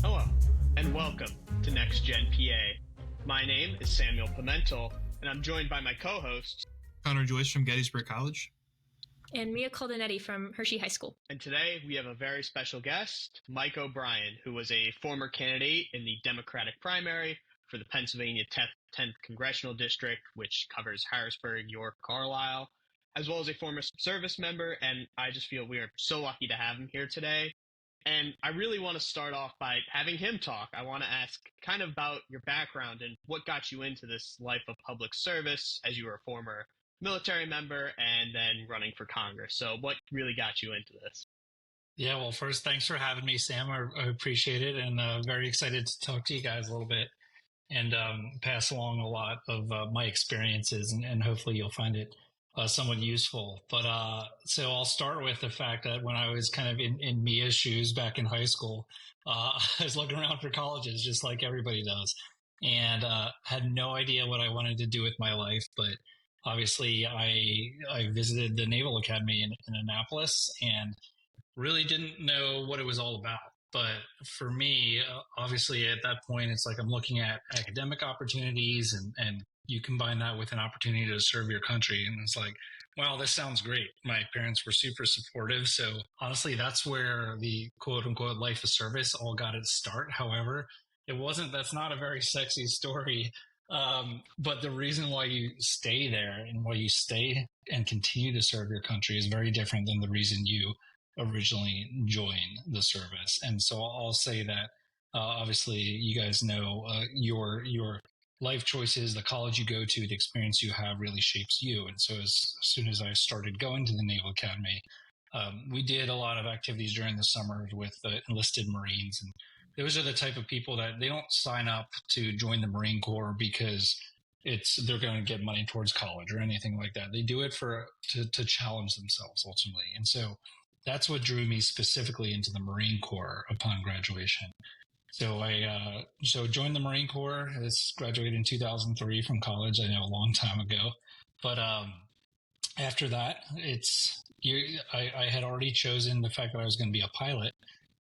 Hello, and welcome to Next Gen PA. My name is Samuel Pimentel, and I'm joined by my co-hosts, Connor Joyce from Gettysburg College. And Mia Caldanetti from Hershey High School. And today we have a very special guest, Mike O'Brien, who was a former candidate in the Democratic primary for the Pennsylvania 10th Congressional District, which covers Harrisburg, York, Carlisle, as well as a former service member. And I just feel we are so lucky to have him here today. And I really want to start off by having him talk. I want to ask kind of about your background and what got you into this life of public service as you were a former military member and then running for Congress. So what really got you into this? Yeah, well, first, thanks for having me, Sam. I appreciate it, and very excited to talk to you guys a little bit and pass along a lot of my experiences, and hopefully you'll find it somewhat useful. But so I'll start with the fact that when I was kind of in Mia's shoes back in high school, I was looking around for colleges just like everybody does, and had no idea what I wanted to do with my life. But obviously, I visited the Naval Academy in Annapolis and really didn't know what it was all about. But for me, obviously at that point, it's like I'm looking at academic opportunities and you combine that with an opportunity to serve your country. And it's like, wow, this sounds great. My parents were super supportive. So honestly, that's where the quote unquote life of service all got its start. However, that's not a very sexy story. But the reason why you stay there and why you stay and continue to serve your country is very different than the reason you originally joined the service. And so I'll say that obviously you guys know your life choices, the college you go to, the experience you have really shapes you. And so as soon as I started going to the Naval Academy, we did a lot of activities during the summer with the enlisted Marines. And those are the type of people that they don't sign up to join the Marine Corps because they're going to get money towards college or anything like that. They do it to challenge themselves ultimately. And so that's what drew me specifically into the Marine Corps upon graduation. So I joined the Marine Corps. I graduated in 2003 from college. I know a long time ago, but after that, I had already chosen the fact that I was going to be a pilot,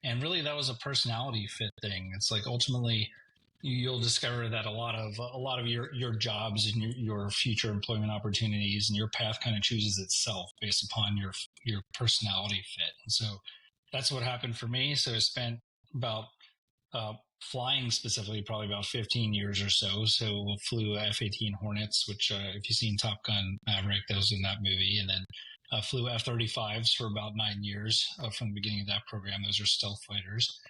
and really that was a personality fit thing. It's like ultimately you'll discover that a lot of your jobs and your future employment opportunities and your path kind of chooses itself based upon your personality fit. And so that's what happened for me. So I spent about flying specifically probably about 15 years or so. So flew F-18 Hornets, which if you've seen Top Gun Maverick, that was in that movie. And then flew F-35s for about 9 years from the beginning of that program. Those are stealth fighters.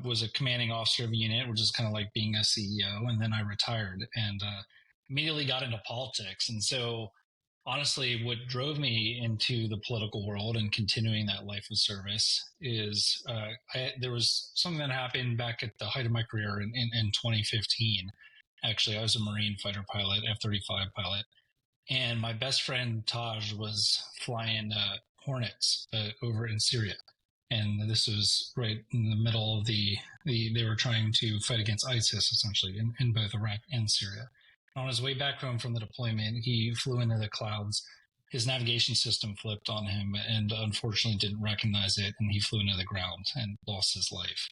Was a commanding officer of a unit, which is kind of like being a CEO. And then I retired and immediately got into politics. And so honestly, what drove me into the political world and continuing that life of service is there was something that happened back at the height of my career in 2015. Actually, I was a Marine fighter pilot, F-35 pilot. And my best friend Taj was flying Hornets over in Syria. And this was right in the middle of they were trying to fight against ISIS, essentially, in both Iraq and Syria. On his way back home from the deployment, he flew into the clouds. His navigation system flipped on him and unfortunately didn't recognize it, and he flew into the ground and lost his life.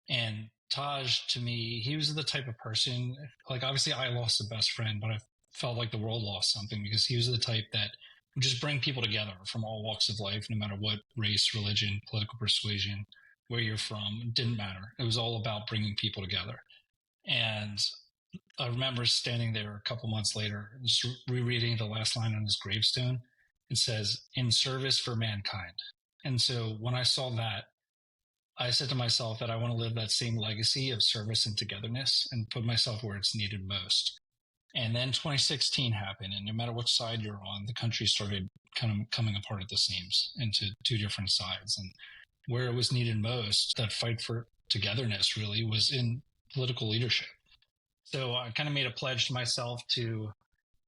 And Taj, to me, he was the type of person, like obviously I lost a best friend, but I felt like the world lost something because he was the type that would just bring people together from all walks of life, no matter what race, religion, political persuasion, where you're from. It didn't matter. It was all about bringing people together. And I remember standing there a couple months later, just rereading the last line on his gravestone. It says, "In service for mankind." And so when I saw that, I said to myself that I want to live that same legacy of service and togetherness and put myself where it's needed most. And then 2016 happened, and no matter which side you're on, the country started kind of coming apart at the seams into two different sides. And where it was needed most, that fight for togetherness really was in political leadership. So I kind of made a pledge to myself to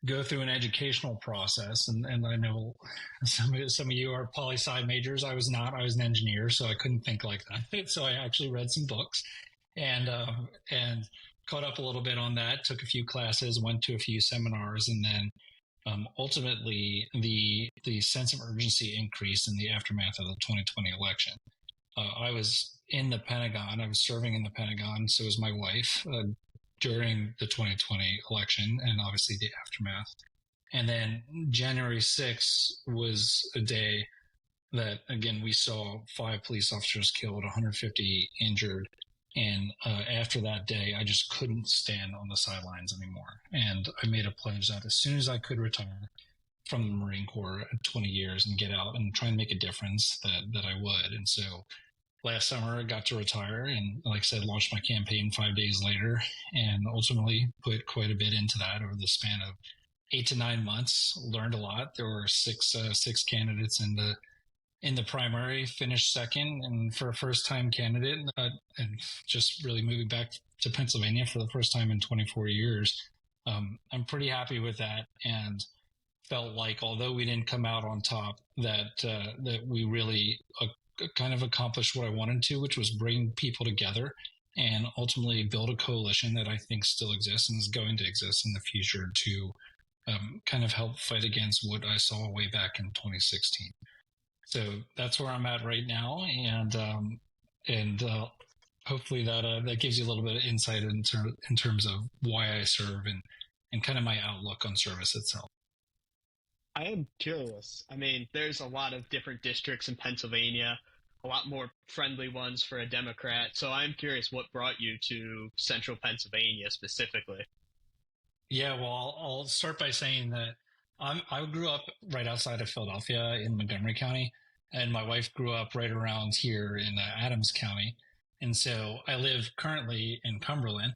go through an educational process. And I know some of you are poli-sci majors. I was not. I was an engineer, so I couldn't think like that. So I actually read some books and caught up a little bit on that, took a few classes, went to a few seminars, and then ultimately the sense of urgency increased in the aftermath of the 2020 election. I was in the Pentagon. I was serving in the Pentagon. So was my wife during the 2020 election and obviously the aftermath. And then January 6th was a day that, again, we saw 5 police officers killed, 150 injured. And after that day, I just couldn't stand on the sidelines anymore. And I made a pledge that as soon as I could retire from the Marine Corps at 20 years and get out and try and make a difference, that I would. And so last summer, I got to retire and, like I said, launched my campaign 5 days later and ultimately put quite a bit into that over the span of 8 to 9 months. Learned a lot. There were six candidates in the primary, finished second, and for a first-time candidate, and just really moving back to Pennsylvania for the first time in 24 years, I'm pretty happy with that, and felt like although we didn't come out on top, that we really kind of accomplished what I wanted to, which was bring people together and ultimately build a coalition that I think still exists and is going to exist in the future to kind of help fight against what I saw way back in 2016. So that's where I'm at right now, and hopefully that gives you a little bit of insight in terms of why I serve and kind of my outlook on service itself. I am curious. I mean, there's a lot of different districts in Pennsylvania, a lot more friendly ones for a Democrat. So I'm curious what brought you to central Pennsylvania specifically. Yeah, well, I'll start by saying that I grew up right outside of Philadelphia in Montgomery County, and my wife grew up right around here in Adams County. And so I live currently in Cumberland,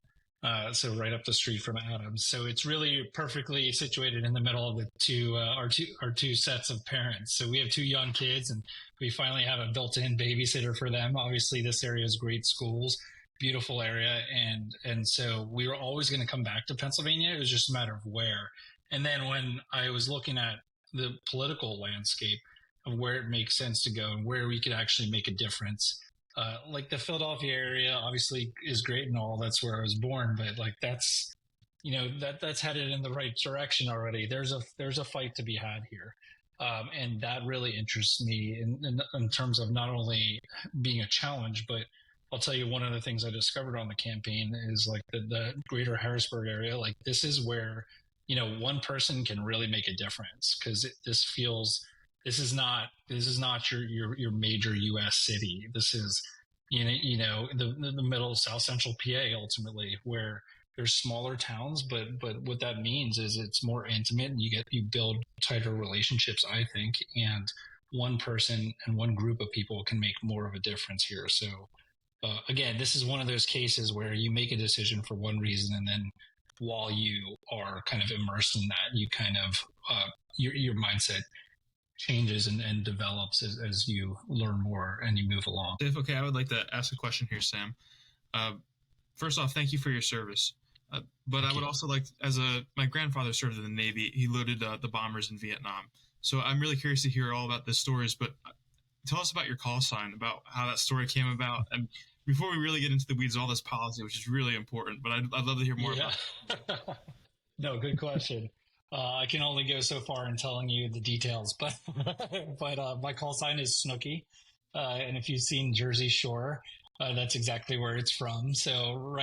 so right up the street from Adams. So it's really perfectly situated in the middle of the our two sets of parents. So we have 2 young kids, and we finally have a built-in babysitter for them. Obviously, this area has great schools, beautiful area, and so we were always going to come back to Pennsylvania. It was just a matter of where. And then when I was looking at the political landscape of where it makes sense to go and where we could actually make a difference, like the Philadelphia area obviously is great and all. That's where I was born, but like that's headed in the right direction already. There's a fight to be had here. And that really interests me in terms of not only being a challenge, but I'll tell you one of the things I discovered on the campaign is like the greater Harrisburg area. Like this is where, one person can really make a difference because this is not your major U.S. city. This is, the middle South Central PA ultimately, where there's smaller towns, but what that means is it's more intimate and you build tighter relationships, I think. And one person and one group of people can make more of a difference here. So again, this is one of those cases where you make a decision for one reason, and then while you are kind of immersed in that, you kind of your mindset changes and develops as you learn more and you move along. If okay, I would like to ask a question here, Sam. First off, thank you for your service. But I would also like, my grandfather served in the Navy. He loaded the bombers in Vietnam. So I'm really curious to hear all about the stories. But tell us about your call sign, about how that story came about, and before we really get into the weeds of all this policy, which is really important. But I'd love to hear more about it. No, good question. I can only go so far in telling you the details, but my call sign is Snooky. And if you've seen Jersey Shore, that's exactly where it's from. So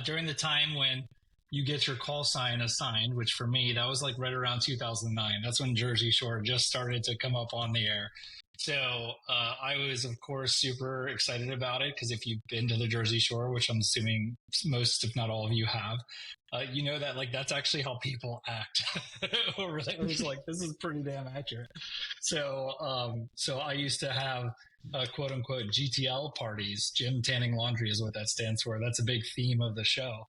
during the time when you get your call sign assigned, which for me, that was like right around 2009. That's when Jersey Shore just started to come up on the air. So I was, of course, super excited about it because if you've been to the Jersey Shore, which I'm assuming most, if not all of you have, you know that like that's actually how people act. It was like, this is pretty damn accurate. So I used to have quote unquote GTL parties. Gym Tanning Laundry is what that stands for. That's a big theme of the show.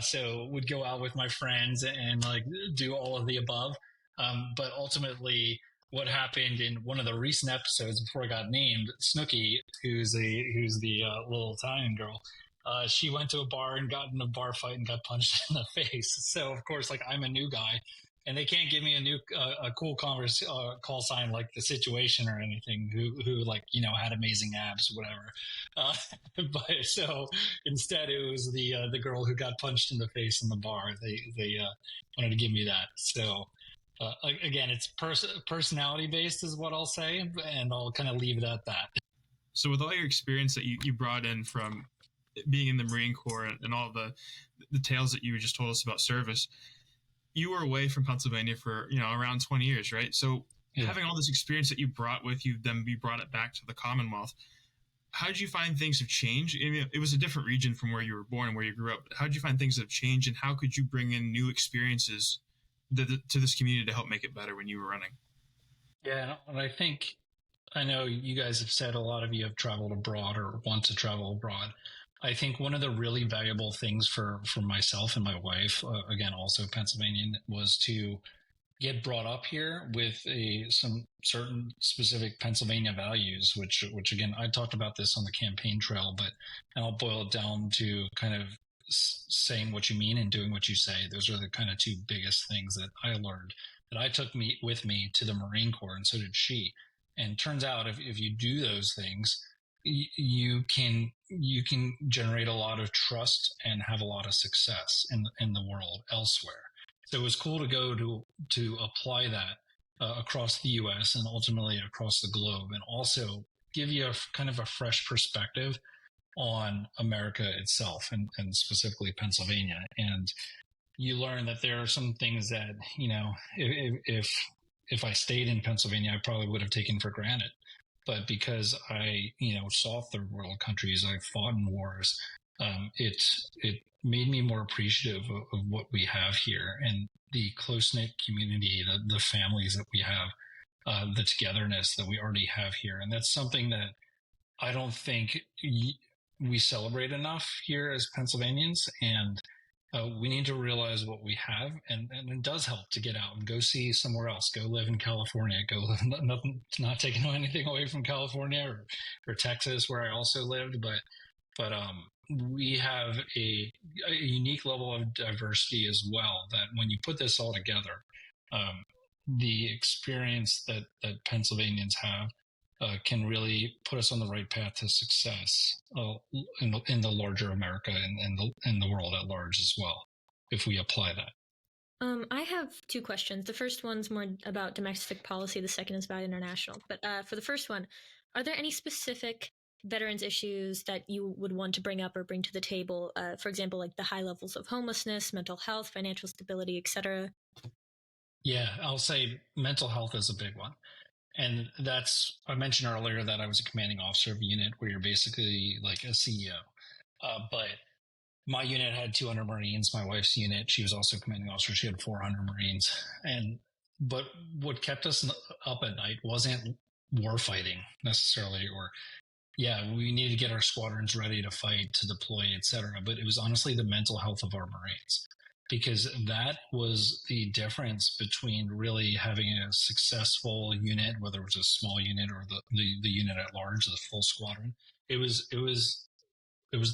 So would go out with my friends and like do all of the above. But ultimately, what happened in one of the recent episodes before I got named, Snooky, who's the little Italian girl, she went to a bar and got in a bar fight and got punched in the face. So of course, like I'm a new guy and they can't give me a new a cool call sign like the Situation or anything who like had amazing abs or whatever. But so instead it was the girl who got punched in the face in the bar. They wanted to give me that. So again, it's personality based is what I'll say, and I'll kind of leave it at that. So with all your experience that you brought in from being in the Marine Corps and all the tales that you just told us about service, you were away from Pennsylvania for, around 20 years, right? So having all this experience that you brought with you, then you brought it back to the Commonwealth. How did you find things have changed? I mean, it was a different region from where you were born and where you grew up. How did you find things have changed, and how could you bring in new experiences to this community to help make it better when you were running? Yeah, and I know you guys have said a lot of you have traveled abroad or want to travel abroad. I think one of the really valuable things for myself and my wife, again, also Pennsylvanian, was to get brought up here with some certain specific Pennsylvania values, which again, I talked about this on the campaign trail, and I'll boil it down to kind of saying what you mean and doing what you say. Those are the kind of two biggest things that I learned that I took with me to the Marine Corps, and so did she. And turns out if you do those things, you can generate a lot of trust and have a lot of success in the world elsewhere. So it was cool to go to apply that across the U.S. and ultimately across the globe, and also give you a kind of a fresh perspective on America itself and specifically Pennsylvania. And you learn that there are some things that, if I stayed in Pennsylvania, I probably would have taken for granted. But because I, saw third world countries, I fought in wars, it made me more appreciative of what we have here and the close-knit community, the families that we have, the togetherness that we already have here. And that's something that I don't think we celebrate enough here as Pennsylvanians. And we need to realize what we have, and it does help to get out and go see somewhere else. Go live in California. Go live, not taking anything away from California or Texas, where I also lived, but we have a unique level of diversity as well. That when you put this all together, the experience that Pennsylvanians have can really put us on the right path to success in the larger America and in the world at large as well, if we apply that. I have two questions. The first one's more about domestic policy. The second is about international. But for the first one, are there any specific veterans issues that you would want to bring up or bring to the table? For example, like the high levels of homelessness, mental health, financial stability, etc. Yeah, I'll say mental health is a big one. And I mentioned earlier that I was a commanding officer of a unit where you're basically like a CEO. But my unit had 200 Marines. My wife's unit, she was also a commanding officer. She had 400 Marines. But what kept us up at night wasn't war fighting necessarily, or we needed to get our squadrons ready to fight, to deploy, etc. But it was honestly the mental health of our Marines, because that was the difference between really having a successful unit, whether it was a small unit or the unit at large, the full squadron. It was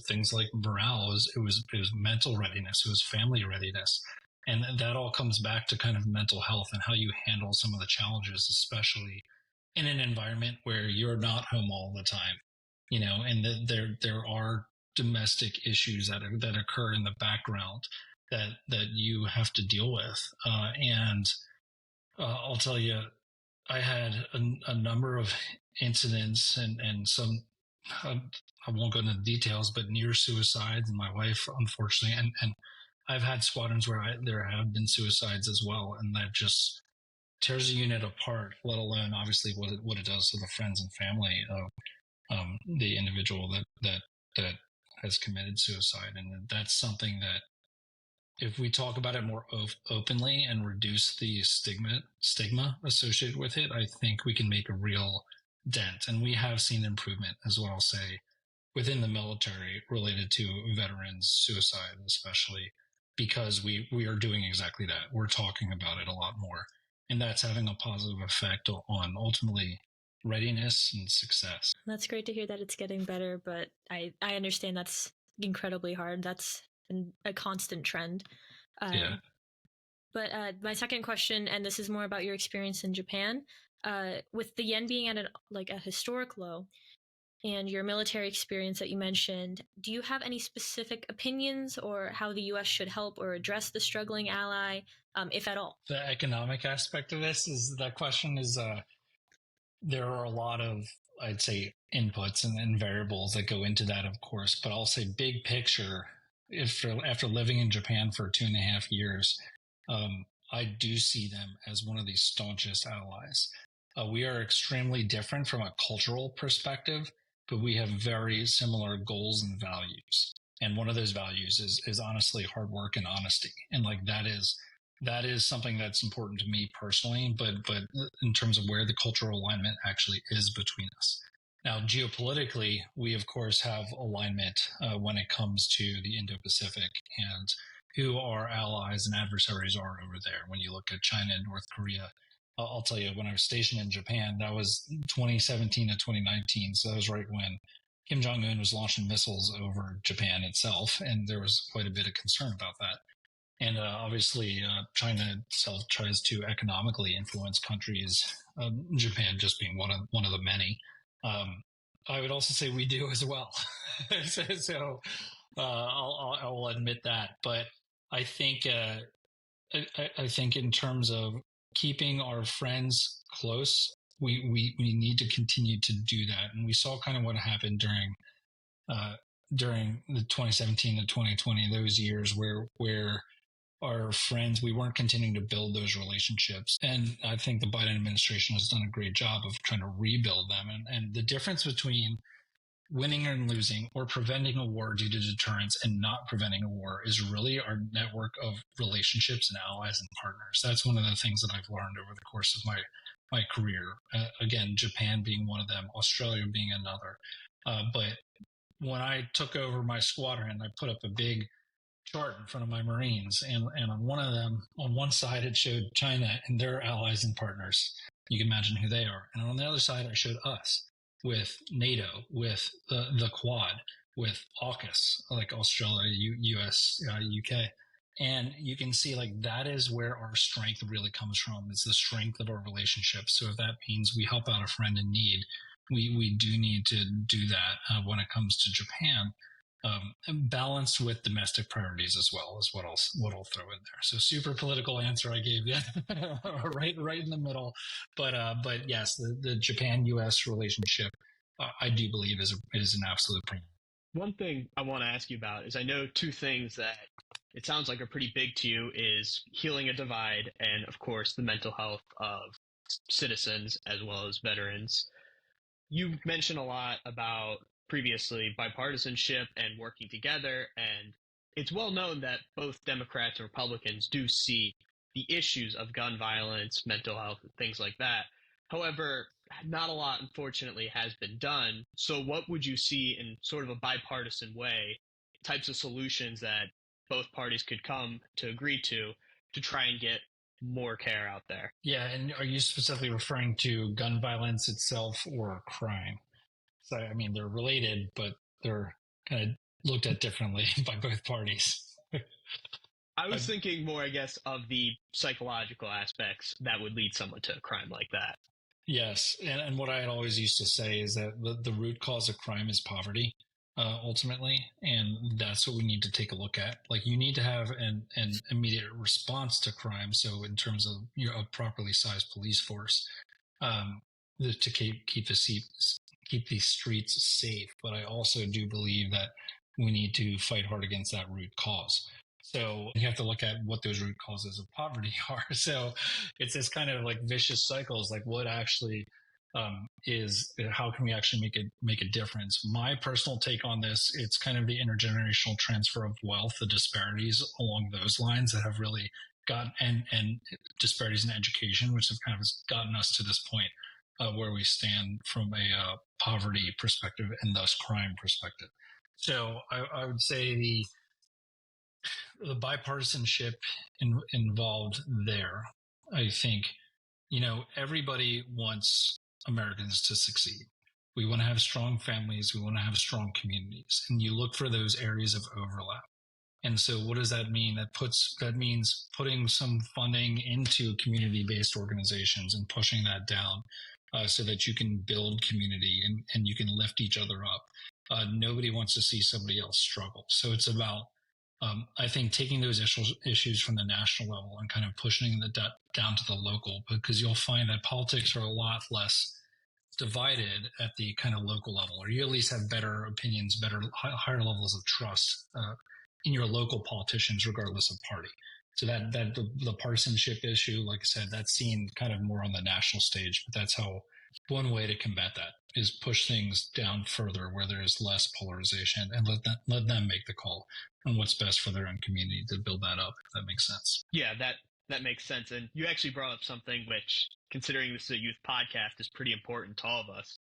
things like morale. It was mental readiness. It was family readiness. And that all comes back to kind of mental health and how you handle some of the challenges, especially in an environment where you're not home all the time, and there are domestic issues that occur in the background that you have to deal with. And I'll tell you, I had a number of incidents and some, I won't go into the details, but near suicides, and my wife, unfortunately, and I've had squadrons where there have been suicides as well. And that just tears the unit apart, let alone obviously what it does to the friends and family of the individual that has committed suicide. And that's something that, if we talk about it more openly and reduce the stigma associated with it, I think we can make a real dent. And we have seen improvement, as what I'll say, within the military related to veterans suicide, especially because we are doing exactly that. We're talking about it a lot more, and that's having a positive effect on ultimately readiness and success. That's great to hear that it's getting better, but I understand that's incredibly hard. That's a constant trend. But my second question, and this is more about your experience in Japan, with the yen being at a historic low, and your military experience that you mentioned, do you have any specific opinions or how the U.S. should help or address the struggling ally, if at all? The economic aspect of this is that question is there are a lot of, I'd say, inputs and variables that go into that, of course. But I'll say big picture, after living in Japan for 2.5 years, I do see them as one of the staunchest allies. We are extremely different from a cultural perspective, but we have very similar goals and values. And one of those values is honestly hard work and honesty. And like that is something that's important to me personally, but in terms of where the cultural alignment actually is between us. Now, geopolitically, we of course have alignment when it comes to the Indo-Pacific and who our allies and adversaries are over there. When you look at China and North Korea, I'll tell you, when I was stationed in Japan, that was 2017 to 2019. So that was right when Kim Jong-un was launching missiles over Japan itself. And there was quite a bit of concern about that. And obviously, China itself tries to economically influence countries, Japan just being one of the many. I would also say we do as well. so I'll admit that. But I think I think in terms of keeping our friends close, we need to continue to do that. And we saw kind of what happened during the 2017 to 2020, those years where our friends, we weren't continuing to build those relationships. And I think the Biden administration has done a great job of trying to rebuild them. And the difference between winning and losing or preventing a war due to deterrence and not preventing a war is really our network of relationships and allies and partners. That's one of the things that I've learned over the course of my career. Again, Japan being one of them, Australia being another. But when I took over my squadron, I put up a big chart in front of my Marines, and on one of them, on one side, it showed China and their allies and partners. You can imagine who they are. And on the other side, I showed us with NATO, with the Quad, with AUKUS, like Australia, US, UK. And you can see like that is where our strength really comes from. It's the strength of our relationships. So if that means we help out a friend in need, we do need to do that when it comes to Japan. Balanced with domestic priorities as well is what I'll throw in there. So super political answer I gave you, right in the middle. But yes, the Japan-U.S. relationship I do believe is an absolute premium. One thing I want to ask you about is I know two things that it sounds like are pretty big to you is healing a divide and, of course, the mental health of citizens as well as veterans. You mentioned a lot about previously bipartisanship and working together, and it's well known that both Democrats and Republicans do see the issues of gun violence, mental health, and things like that. However, not a lot, unfortunately, has been done. So what would you see in sort of a bipartisan way, types of solutions that both parties could come to agree to try and get more care out there? Yeah, and are you specifically referring to gun violence itself or crime? So, I mean, they're related, but they're kind of looked at differently by both parties. I was thinking more, I guess, of the psychological aspects that would lead someone to a crime like that. Yes, and what I always used to say is that the root cause of crime is poverty, ultimately, and that's what we need to take a look at. Like, you need to have an immediate response to crime. So, in terms of a properly sized police force, to keep these streets safe. But I also do believe that we need to fight hard against that root cause. So you have to look at what those root causes of poverty are. So it's this kind of like vicious cycles, like what actually how can we actually make a difference? My personal take on this, it's kind of the intergenerational transfer of wealth, the disparities along those lines that have really gotten, and disparities in education, which have kind of gotten us to this point where we stand from a poverty perspective and thus crime perspective. So I would say the bipartisanship involved there. I think, everybody wants Americans to succeed. We want to have strong families. We want to have strong communities. And you look for those areas of overlap. And so what does that mean? That means putting some funding into community-based organizations and pushing that down so that you can build community and you can lift each other up. Nobody wants to see somebody else struggle. So it's about, I think, taking those issues from the national level and kind of pushing the down to the local, because you'll find that politics are a lot less divided at the kind of local level, or you at least have better opinions, higher levels of trust in your local politicians, regardless of party. So that the partisanship issue, like I said, that's seen kind of more on the national stage, but that's how one way to combat that is push things down further where there's less polarization and let them make the call on what's best for their own community to build that up, if that makes sense. Yeah, that makes sense. And you actually brought up something which, considering this is a youth podcast, is pretty important to all of us,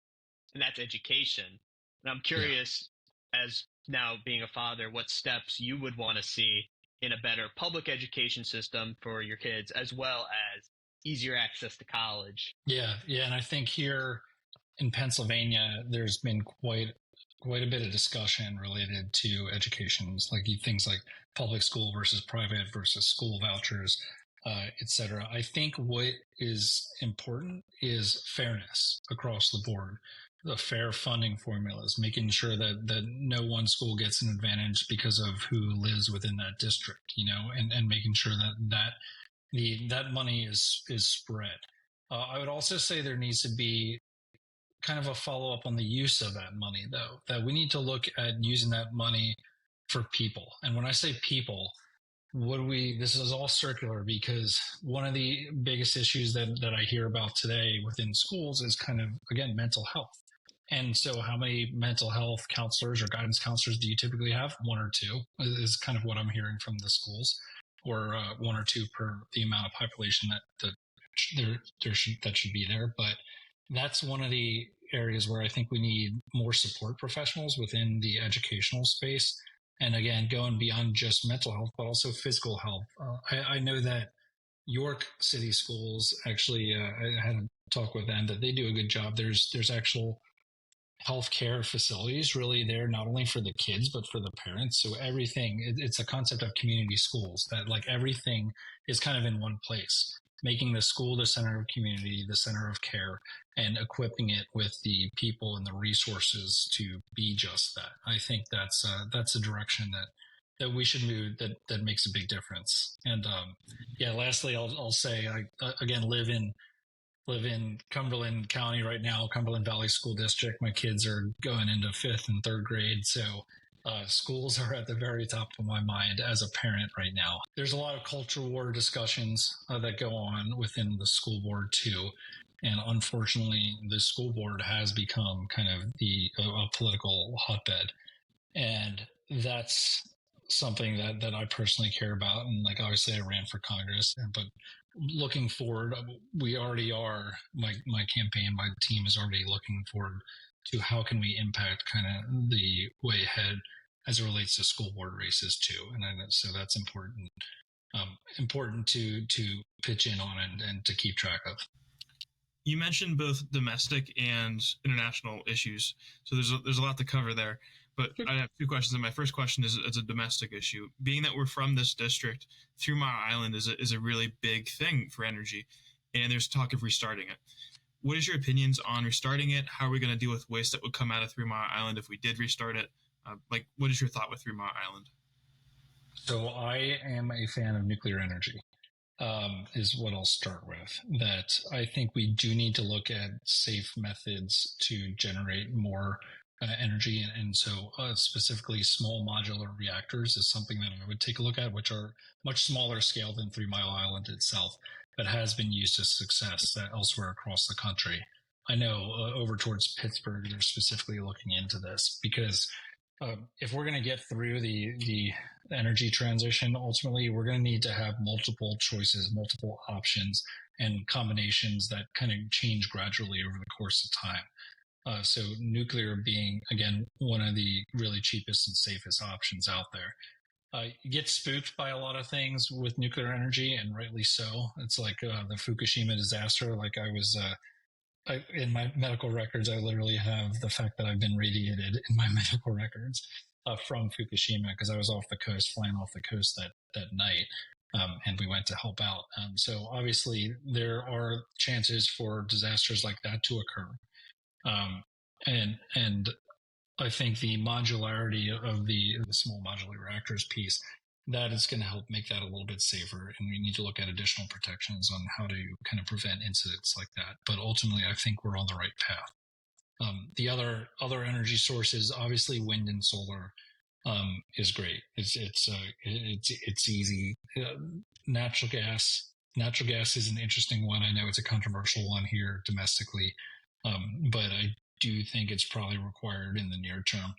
and that's education. And I'm curious, as now being a father, what steps you would want to see in a better public education system for your kids, as well as easier access to college. Yeah. And I think here in Pennsylvania, there's been quite a bit of discussion related to educations, like things like public school versus private versus school vouchers, et cetera. I think what is important is fairness across the board. The fair funding formulas, making sure that no one school gets an advantage because of who lives within that district, and making sure that money is spread. I would also say there needs to be kind of a follow-up on the use of that money, though, that we need to look at using that money for people. And when I say people, this is all circular, because one of the biggest issues that I hear about today within schools is kind of, again, mental health. And so how many mental health counselors or guidance counselors do you typically have? One or two is kind of what I'm hearing from the schools, or one or two per the amount of population that should be there. But that's one of the areas where I think we need more support professionals within the educational space. And again, going beyond just mental health, but also physical health. I know that York City Schools, actually, I had a talk with them that they do a good job. There's actual healthcare facilities really there, not only for the kids, but for the parents. So everything, it's a concept of community schools, that like everything is kind of in one place, making the school the center of community, the center of care, and equipping it with the people and the resources to be just that. I think that's a direction that we should move, that makes a big difference. And lastly, I'll say I again live in Cumberland County right now, Cumberland Valley School District. My kids are going into 5th and 3rd grade, so schools are at the very top of my mind as a parent right now. There's a lot of cultural war discussions that go on within the school board too. And unfortunately, the school board has become kind of a political hotbed. And that's something that I personally care about. And like, obviously I ran for Congress, but looking forward, we already are, my campaign, my team is already looking forward to how can we impact kind of the way ahead as it relates to school board races too. And so that's important to pitch in on and to keep track of. You mentioned both domestic and international issues, so there's a lot to cover there. But I have two questions, and my first question is a domestic issue. Being that we're from this district, 3 Mile Island is a really big thing for energy, and there's talk of restarting it. What is your opinions on restarting it? How are we going to deal with waste that would come out of 3 Mile Island if we did restart it? What is your thought with 3 Mile Island? So I am a fan of nuclear energy. Is what I'll start with. That I think we do need to look at safe methods to generate more energy, and so specifically small modular reactors is something that I would take a look at, which are much smaller scale than 3 Mile Island itself, but has been used to success elsewhere across the country. I know over towards Pittsburgh, they're specifically looking into this, because if we're going to get through the energy transition, ultimately, we're going to need to have multiple choices, multiple options, and combinations that kind of change gradually over the course of time. So nuclear being, again, one of the really cheapest and safest options out there. You get spooked by a lot of things with nuclear energy, and rightly so. It's like the Fukushima disaster. Like in my medical records, I literally have the fact that I've been radiated in my medical records. from Fukushima because I was off the coast, flying off the coast that night. And we went to help out. So obviously there are chances for disasters like that to occur. And I think the modularity of the small modular reactors piece, that is going to help make that a little bit safer. And we need to look at additional protections on how to kind of prevent incidents like that. But ultimately, I think we're on the right path. The other energy sources, obviously wind and solar, is great. It's easy. Natural gas is an interesting one. I know it's a controversial one here domestically, but I do think it's probably required in the near term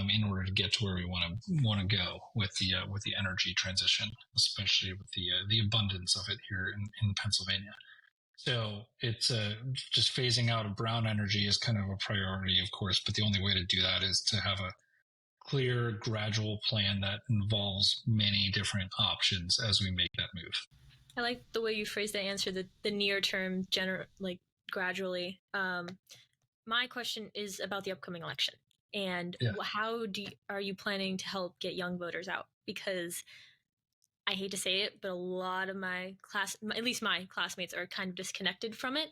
in order to get to where we want to go with the energy transition, especially with the abundance of it here in Pennsylvania. So it's just phasing out of brown energy is kind of a priority, of course, but the only way to do that is to have a clear, gradual plan that involves many different options as we make that move. I like the way you phrased that answer, the near term, gradually. My question is about the upcoming election, and how are you planning to help get young voters out? Because I hate to say it, but a lot of at least my classmates, are kind of disconnected from it.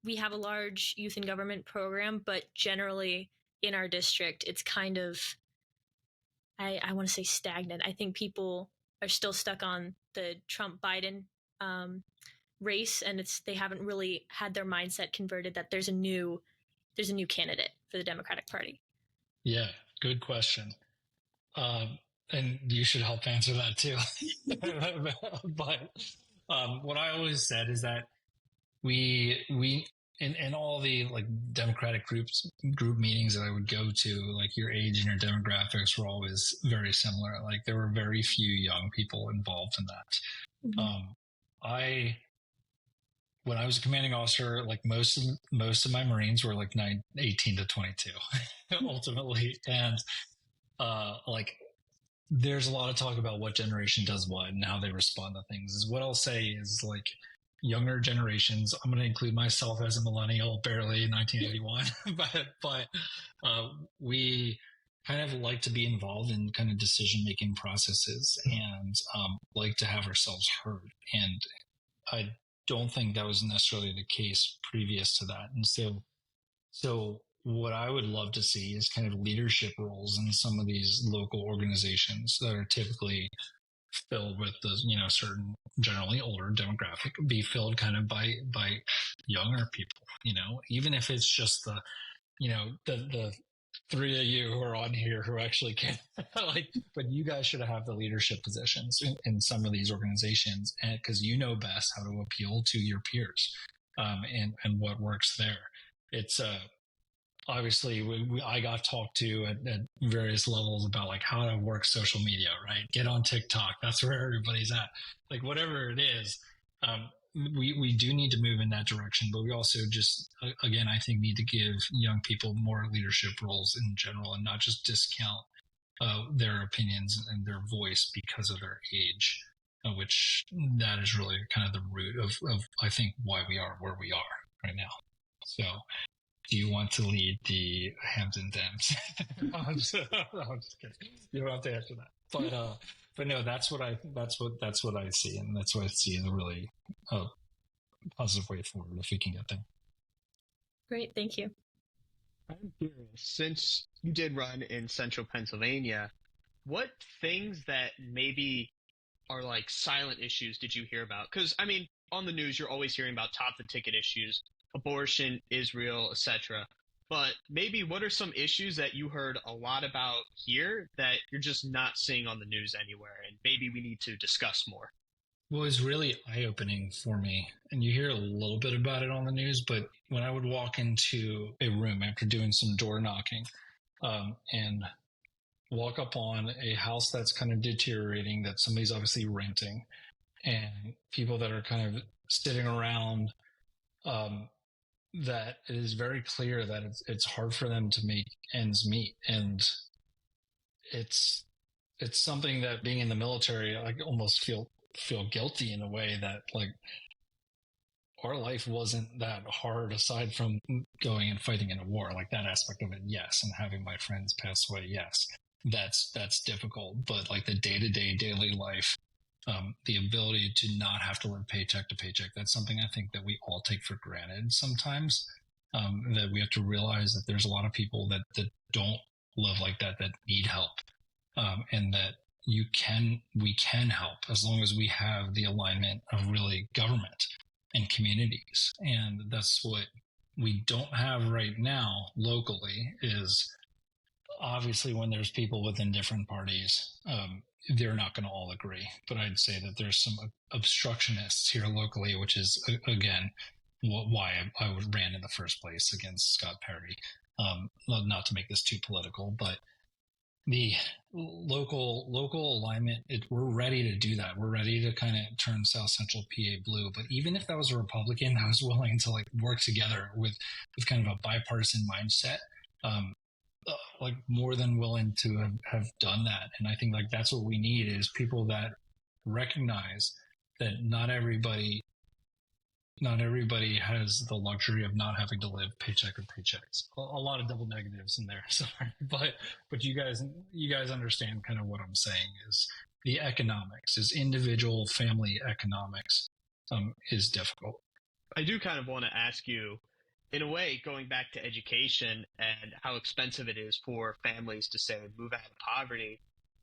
We have a large youth in government program, but generally in our district, it's kind of, I want to say stagnant. I think people are still stuck on the Trump-Biden race, and they haven't really had their mindset converted that there's a new candidate for the Democratic Party. Yeah, good question. And you should help answer that too. But what I always said is that we in all the like Democratic group meetings that I would go to, like your age and your demographics were always very similar. Like there were very few young people involved in that. Mm-hmm. When I was a commanding officer, like most of my Marines were like 18 to 22 ultimately. And like there's a lot of talk about what generation does what and how they respond to things. Is what I'll say is like younger generations, I'm going to include myself as a millennial, barely in 1981, but we kind of like to be involved in kind of decision-making processes and like to have ourselves heard. And I don't think that was necessarily the case previous to that. And so what I would love to see is kind of leadership roles in some of these local organizations that are typically filled with the, certain generally older demographic, be filled kind of by younger people, even if it's just the three of you who are on here who actually can but you guys should have the leadership positions in some of these organizations, and because you know best how to appeal to your peers and what works there. It's obviously I got talked to at various levels about like how to work social media, right? Get on TikTok. That's where everybody's at. Like whatever it is, we do need to move in that direction, but we also just, again, I think need to give young people more leadership roles in general and not just discount their opinions and their voice because of their age, which that is really kind of the root of I think why we are where we are right now. So do you want to lead the Hampton Dems? I'm just kidding. You don't have to answer that. But no, that's what I see, and that's what I see as a really positive way forward if we can get there. Great, thank you. I'm curious, since you did run in central Pennsylvania, what things that maybe are like silent issues did you hear about? Because I mean, on the news, you're always hearing about top the ticket issues, abortion, Israel, etc. But maybe what are some issues that you heard a lot about here that you're just not seeing on the news anywhere, and maybe we need to discuss more? Well, it's really eye-opening for me, and you hear a little bit about it on the news, but when I would walk into a room after doing some door knocking and walk up on a house that's kind of deteriorating, that somebody's obviously renting, and people that are kind of sitting around, that it is very clear that it's hard for them to make ends meet. And it's something that being in the military, I almost feel guilty in a way that like our life wasn't that hard aside from going and fighting in a war. Like that aspect of it, yes. And having my friends pass away, yes. that's difficult. But like the day-to-day daily life, the ability to not have to live paycheck to paycheck, that's something I think that we all take for granted sometimes. That we have to realize that there's a lot of people that don't live like that need help, and that we can help as long as we have the alignment of really government and communities. And that's what we don't have right now locally, is obviously when there's people within different parties, they're not going to all agree. But I'd say that there's some obstructionists here locally, which is, again, why I ran in the first place against Scott Perry. Not to make this too political, but the local alignment, we're ready to do that. We're ready to kind of turn South Central PA blue. But even if that was a Republican, I was willing to like work together with kind of a bipartisan mindset. Like more than willing to have done that. And I think like that's what we need, is people that recognize that not everybody has the luxury of not having to live paycheck to paychecks. A lot of double negatives in there. Sorry. But you guys understand kind of what I'm saying, is the economics, is individual family economics, is difficult. I do kind of want to ask you, in a way, going back to education and how expensive it is for families to, say, move out of poverty,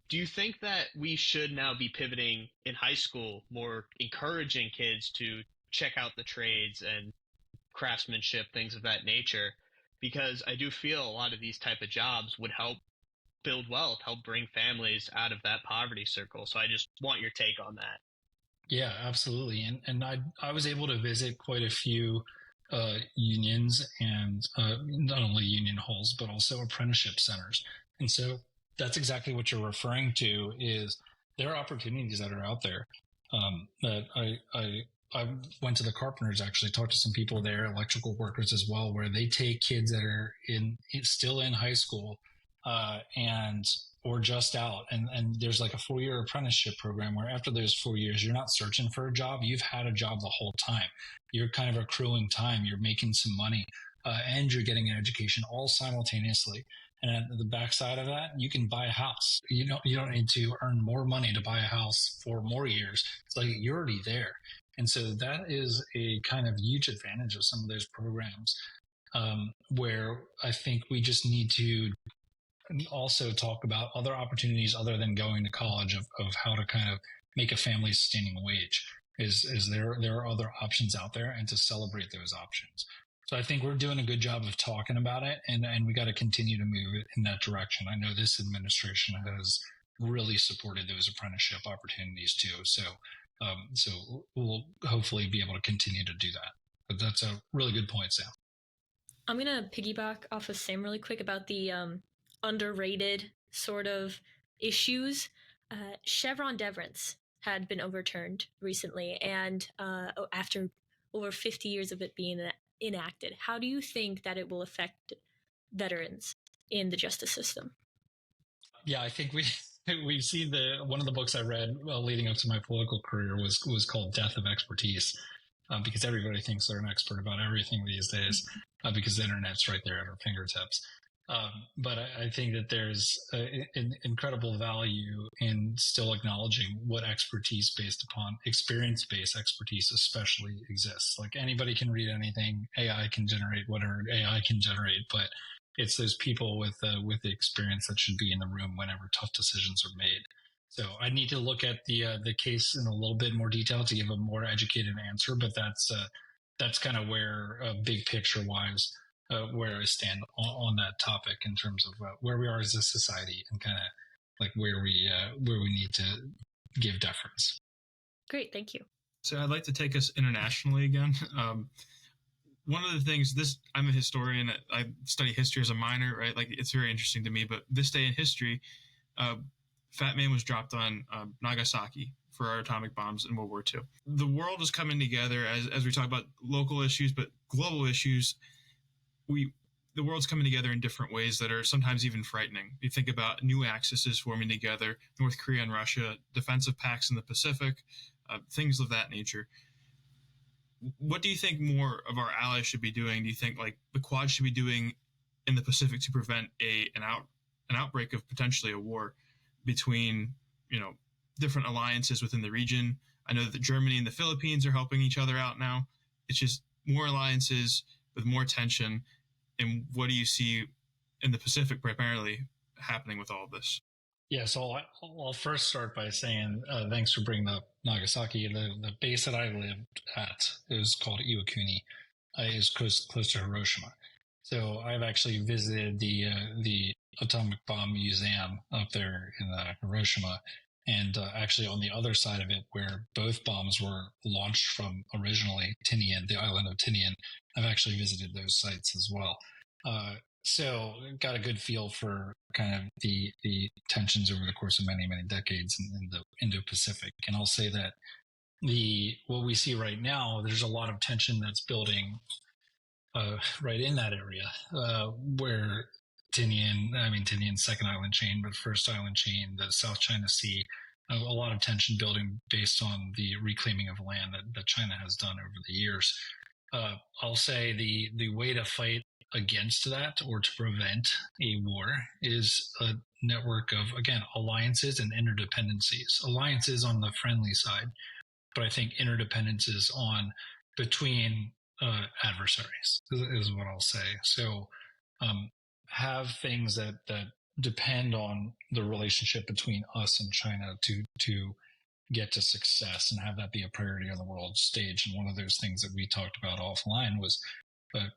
do you think that we should now be pivoting in high school, more encouraging kids to check out the trades and craftsmanship, things of that nature? Because I do feel a lot of these type of jobs would help build wealth, help bring families out of that poverty circle. So I just want your take on that. Yeah, absolutely. And I was able to visit quite a few unions, and not only union halls, but also apprenticeship centers. And so that's exactly what you're referring to, is there are opportunities that are out there. That I went to the Carpenters, actually talked to some people there, electrical workers as well, where they take kids that are still in high school, or just out. And there's like a 4-year apprenticeship program where after those 4 years, you're not searching for a job. You've had a job the whole time. You're kind of accruing time. You're making some money, and you're getting an education all simultaneously. And at the backside of that, you can buy a house. You don't need to earn more money to buy a house for more years. It's like you're already there. And so that is a kind of huge advantage of some of those programs, where I think we just need to also talk about other opportunities other than going to college, of how to kind of make a family sustaining wage. Is there are other options out there, and to celebrate those options. So I think we're doing a good job of talking about it, and we got to continue to move it in that direction. I know this administration has really supported those apprenticeship opportunities too. So we'll hopefully be able to continue to do that. But that's a really good point, Sam. I'm going to piggyback off of Sam really quick about the underrated sort of issues. Chevron deference had been overturned recently, and after over 50 years of it being enacted. How do you think that it will affect veterans in the justice system? Yeah, I think we've seen one of the books I read leading up to my political career was called Death of Expertise, because everybody thinks they're an expert about everything these days, because the internet's right there at our fingertips. But I think that there's an incredible value in still acknowledging what expertise based upon experience-based expertise especially exists. Like anybody can read anything, AI can generate whatever AI can generate, but it's those people with the experience that should be in the room whenever tough decisions are made. So I need to look at the case in a little bit more detail to give a more educated answer, but that's kind of where big picture wise. Where I stand on that topic in terms of where we are as a society, and kind of like where we need to give deference. Great, thank you. So I'd like to take us internationally again. One of the things, I'm a historian. I study history as a minor, right? Like it's very interesting to me. But this day in history, Fat Man was dropped on Nagasaki for our atomic bombs in World War II. The world is coming together as we talk about local issues, but global issues. The world's coming together in different ways that are sometimes even frightening. You think about new axes forming together, North Korea and Russia, defensive pacts in the Pacific, things of that nature. What do you think more of our allies should be doing? Do you think like the Quad should be doing in the Pacific to prevent an outbreak of potentially a war between, different alliances within the region. I know that Germany and the Philippines are helping each other out now. It's just more alliances with more tension. And what do you see in the Pacific primarily happening with all of this? Yeah, so I'll first start by saying thanks for bringing up Nagasaki. The base that I lived at, it was called Iwakuni, is close to Hiroshima. So I've actually visited the atomic bomb museum up there in Hiroshima, and actually on the other side of it, where both bombs were launched from originally, Tinian, the island of Tinian, I've actually visited those sites as well. So got a good feel for kind of the tensions over the course of many, many decades in the Indo-Pacific. And I'll say that what we see right now, there's a lot of tension that's building right in that area where Tinian's second island chain, but first island chain, the South China Sea, a lot of tension building based on the reclaiming of land that China has done over the years. I'll say the way to fight against that or to prevent a war is a network of, again, alliances and interdependencies. Alliances on the friendly side, but I think interdependencies between adversaries is what I'll say. So have things that depend on the relationship between us and China to get to success and have that be a priority on the world stage. And one of those things that we talked about offline was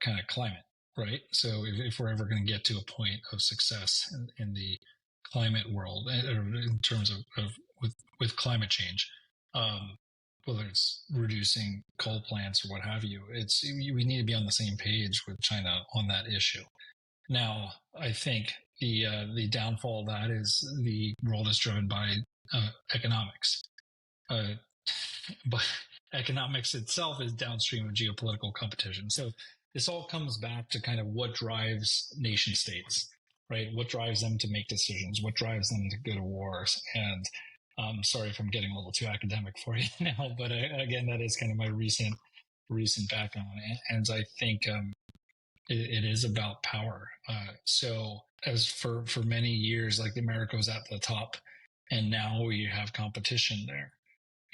kind of climate, right? So if we're ever going to get to a point of success in the climate world, in terms of with climate change, whether it's reducing coal plants or what have you, we need to be on the same page with China on that issue. Now, I think the downfall of that is the world is driven by economics. But economics itself is downstream of geopolitical competition. So this all comes back to kind of what drives nation states, right? What drives them to make decisions? What drives them to go to wars? And I'm sorry if I'm getting a little too academic for you now, but again, that is kind of my recent background. And I think it is about power. So as for many years, like America was at the top, and now we have competition there.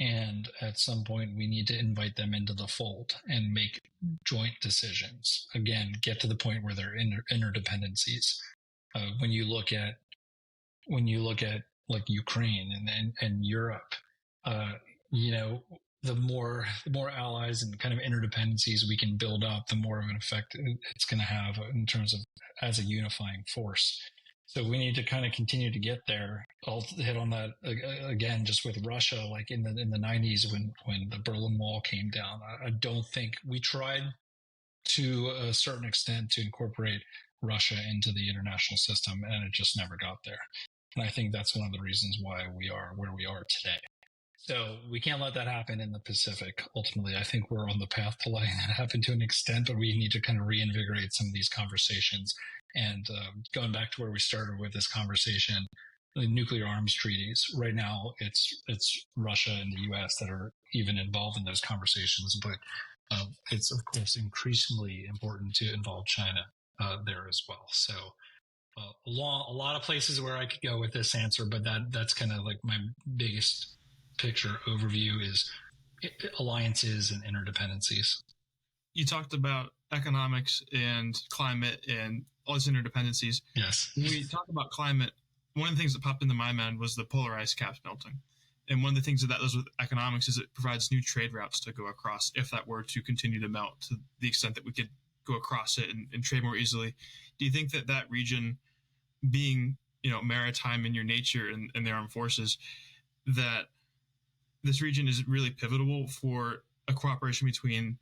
And at some point, we need to invite them into the fold and make joint decisions. Again, get to the point where there are interdependencies. When you look at like Ukraine and Europe, the more allies and kind of interdependencies we can build up, the more of an effect it's going to have in terms of as a unifying force. So we need to kind of continue to get there. I'll hit on that again, just with Russia, like in the 90s when the Berlin Wall came down. I don't think we tried to a certain extent to incorporate Russia into the international system, and it just never got there. And I think that's one of the reasons why we are where we are today. So we can't let that happen in the Pacific. Ultimately, I think we're on the path to letting that happen to an extent, but we need to kind of reinvigorate some of these conversations. And going back to where we started with this conversation, the nuclear arms treaties, right now it's Russia and the U.S. that are even involved in those conversations, but it's, of course, increasingly important to involve China there as well. So a lot of places where I could go with this answer, but that's kind of like my biggest picture overview is alliances and interdependencies. You talked about economics and climate and all these interdependencies. Yes. When we talk about climate, one of the things that popped into my mind was the polar ice caps melting. And one of the things that does with economics is it provides new trade routes to go across if that were to continue to melt to the extent that we could go across it and trade more easily. Do you think that region being, maritime in your nature and their armed forces, that this region is really pivotal for a cooperation between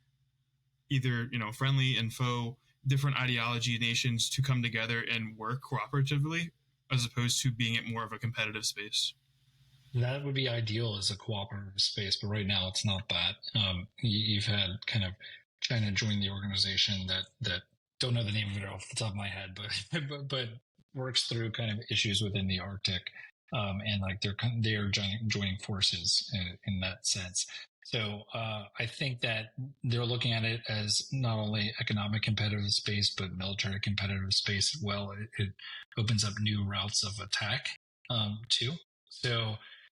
either, friendly and foe, different ideology nations to come together and work cooperatively as opposed to being it more of a competitive space? That would be ideal as a cooperative space, but right now it's not that. You've had kind of China join the organization that don't know the name of it off the top of my head, but works through kind of issues within the Arctic, and like they're joining forces in that sense. So I think that they're looking at it as not only economic competitive space, but military competitive space as well. It opens up new routes of attack too. So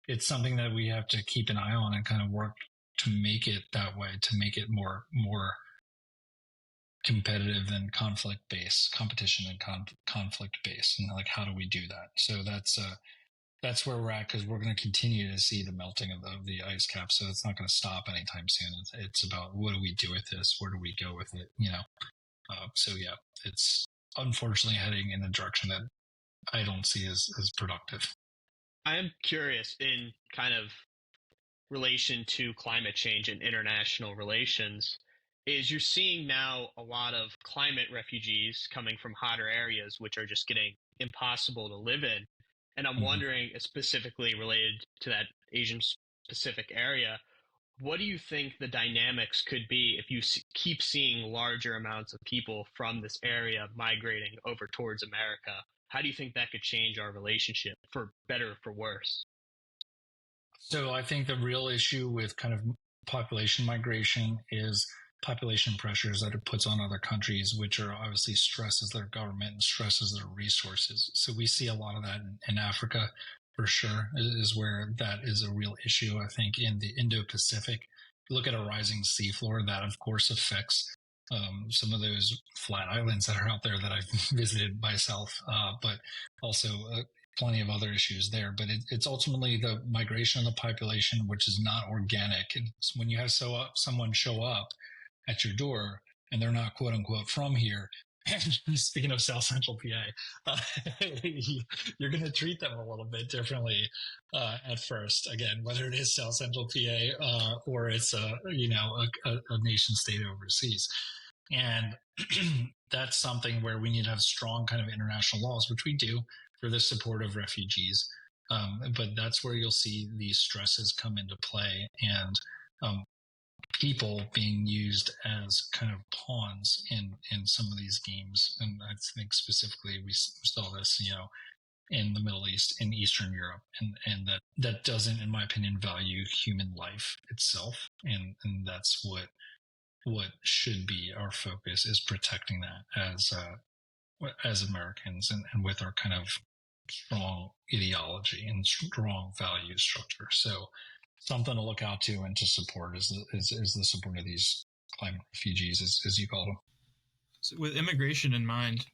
it's something that we have to keep an eye on and kind of work to make it that way, to make it more competitive than conflict based, competition and conflict based. And like, how do we do that? So that's where we're at, because we're going to continue to see the melting of the ice cap. So it's not going to stop anytime soon. It's about, what do we do with this? Where do we go with it? So yeah, it's unfortunately heading in a direction that I don't see as productive. I am curious, in kind of relation to climate change and international relations, is you're seeing now a lot of climate refugees coming from hotter areas, which are just getting impossible to live in. And I'm wondering, specifically related to that Asian Pacific area, what do you think the dynamics could be if you keep seeing larger amounts of people from this area migrating over towards America? How do you think that could change our relationship, for better or for worse? So I think the real issue with kind of population migration is population pressures that it puts on other countries, which are obviously stresses their government and stresses their resources. So we see a lot of that in Africa, for sure, is where that is a real issue. I think in the Indo-Pacific, look at a rising seafloor, that of course affects some of those flat islands that are out there that I've visited myself, but also plenty of other issues there. But it's ultimately the migration of the population, which is not organic. And when you have someone show up at your door and they're not quote unquote from here, speaking of South Central PA, you're going to treat them a little bit differently at first. Again, whether it is South Central PA or it's a nation state overseas. And that's something where we need to have strong kind of international laws, which we do, for the support of refugees. But that's where you'll see these stresses come into play, and people being used as kind of pawns in some of these games. And I think specifically we saw this, in the Middle East, in Eastern Europe, and that doesn't, in my opinion, value human life itself. And that's what should be our focus, is protecting that as Americans, and with our kind of strong ideology and strong value structure. So something to look out to and to support is the support of these climate refugees, as you call them. So with immigration in mind,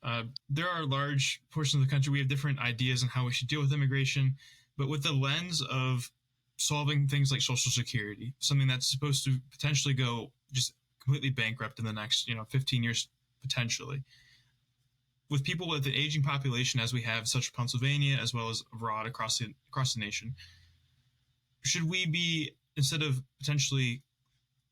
there are large portions of the country, we have different ideas on how we should deal with immigration, but with the lens of solving things like Social Security, something that's supposed to potentially go just completely bankrupt in the next 15 years potentially. With people with an aging population, as we have, such as Pennsylvania, as well as abroad across the nation, should we be, instead of potentially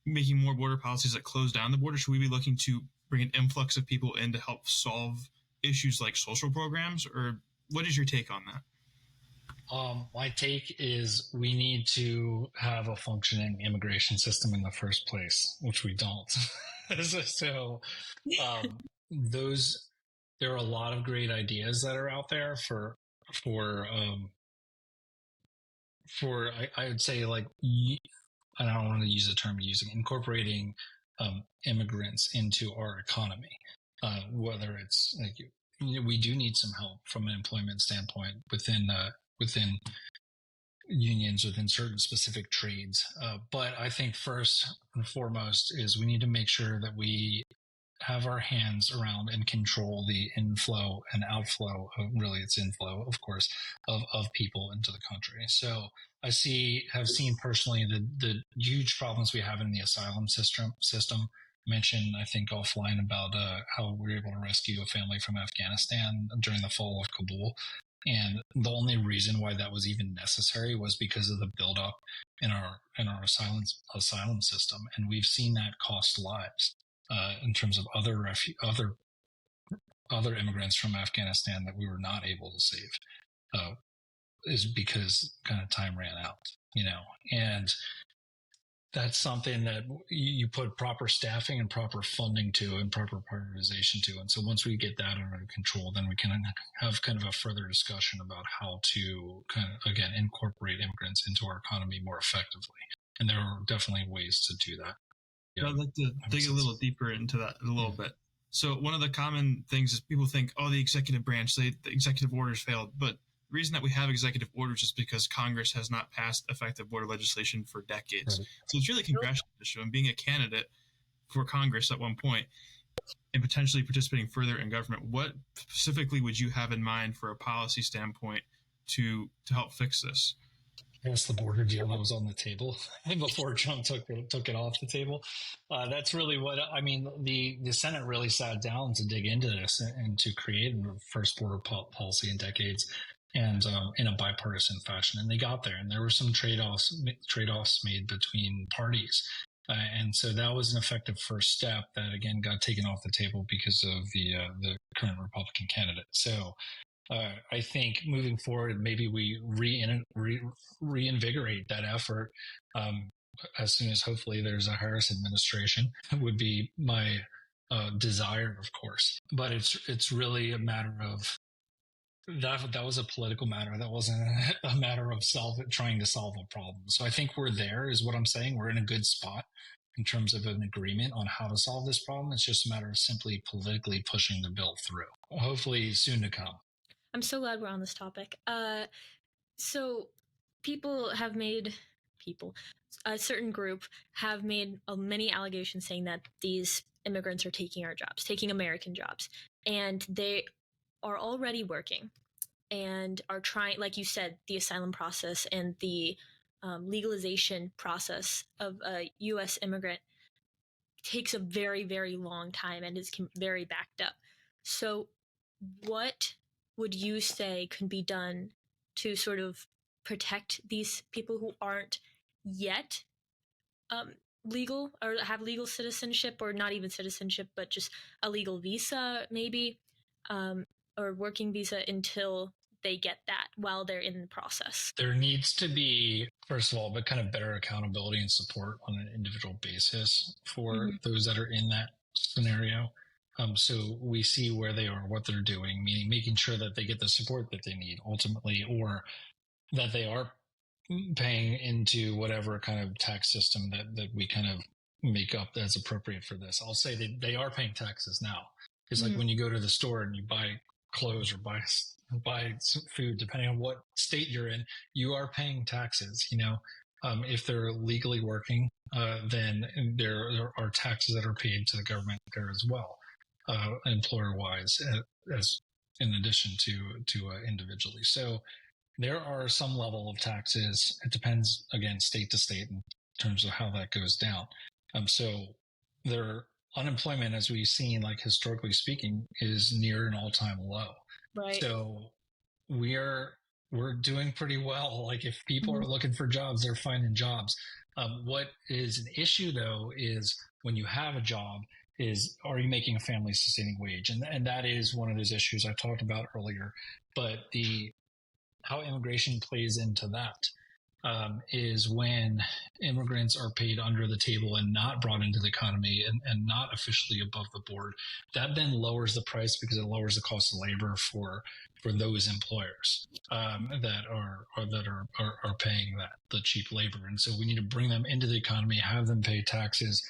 making more border policies that close down the border, should we be looking to bring an influx of people in to help solve issues like social programs? Or what is your take on that? My take is we need to have a functioning immigration system in the first place, which we don't. So there are a lot of great ideas that are out there for I would say, like, I don't want to use the term incorporating immigrants into our economy. Whether it's like, we do need some help from an employment standpoint within unions, within certain specific trades. But I think first and foremost is we need to make sure that we have our hands around and control the inflow and outflow really it's inflow, of course, of people into the country. So I have seen personally the huge problems we have in the asylum system. Mentioned, I think, offline about how we were able to rescue a family from Afghanistan during the fall of Kabul. And the only reason why that was even necessary was because of the buildup in our asylum system. And we've seen that cost lives in terms of other immigrants from Afghanistan that we were not able to save, is because kind of time ran out, and that's something that you put proper staffing and proper funding to, and proper prioritization to. And so once we get that under control, then we can have kind of a further discussion about how to kind of, again, incorporate immigrants into our economy more effectively. And there are definitely ways to do that. Yeah, I'd like to dig a little deeper into that a little bit. So one of the common things is people think, oh, the executive branch, the executive orders failed. But the reason that we have executive orders is because Congress has not passed effective border legislation for decades. Right. So it's really a congressional issue. And being a candidate for Congress at one point and potentially participating further in government, what specifically would you have in mind for a policy standpoint to help fix this? That's the border deal that was on the table before Trump took it off the table. That's really what I mean. The Senate really sat down to dig into this and to create the first border policy in decades, and in a bipartisan fashion. And they got there, and there were some trade-offs made between parties. And so that was an effective first step that, again, got taken off the table because of the current Republican candidate. So I think moving forward, maybe we reinvigorate that effort as soon as hopefully there's a Harris administration. Would be my desire, of course. But it's really a matter of that was a political matter. That wasn't a matter of trying to solve a problem. So I think we're there, is what I'm saying. We're in a good spot in terms of an agreement on how to solve this problem. It's just a matter of simply politically pushing the bill through. Hopefully soon to come. I'm so glad we're on this topic. So a certain group have made many allegations saying that these immigrants are taking our jobs, taking American jobs, and they are already working and are trying, like you said, the asylum process and the legalization process of a U.S. immigrant takes a very, very long time and is very backed up. So what would you say can be done to sort of protect these people who aren't yet legal or have legal citizenship, or not even citizenship, but just a legal visa maybe, or working visa, until they get that while they're in the process? There needs to be, first of all, but kind of better accountability and support on an individual basis for those that are in that scenario. So we see where they are, what they're doing, meaning making sure that they get the support that they need ultimately, or that they are paying into whatever kind of tax system that we kind of make up as appropriate for this. I'll say they are paying taxes now. It's like when you go to the store and you buy clothes or buy some food, depending on what state you're in, you are paying taxes, if they're legally working, then there are taxes that are paid to the government there as well. Employer-wise, as in addition to individually. So there are some level of taxes. It depends, again, state to state in terms of how that goes down. So their unemployment, as we've seen, like historically speaking, is near an all-time low. Right. So we're doing pretty well. Like if people are looking for jobs, they're finding jobs. What is an issue though is when you have a job, are you making a family sustaining wage? And that is one of those issues I talked about earlier. But how immigration plays into that is when immigrants are paid under the table and not brought into the economy and not officially above the board, that then lowers the price because it lowers the cost of labor for those employers that are paying the cheap labor. And so we need to bring them into the economy, have them pay taxes,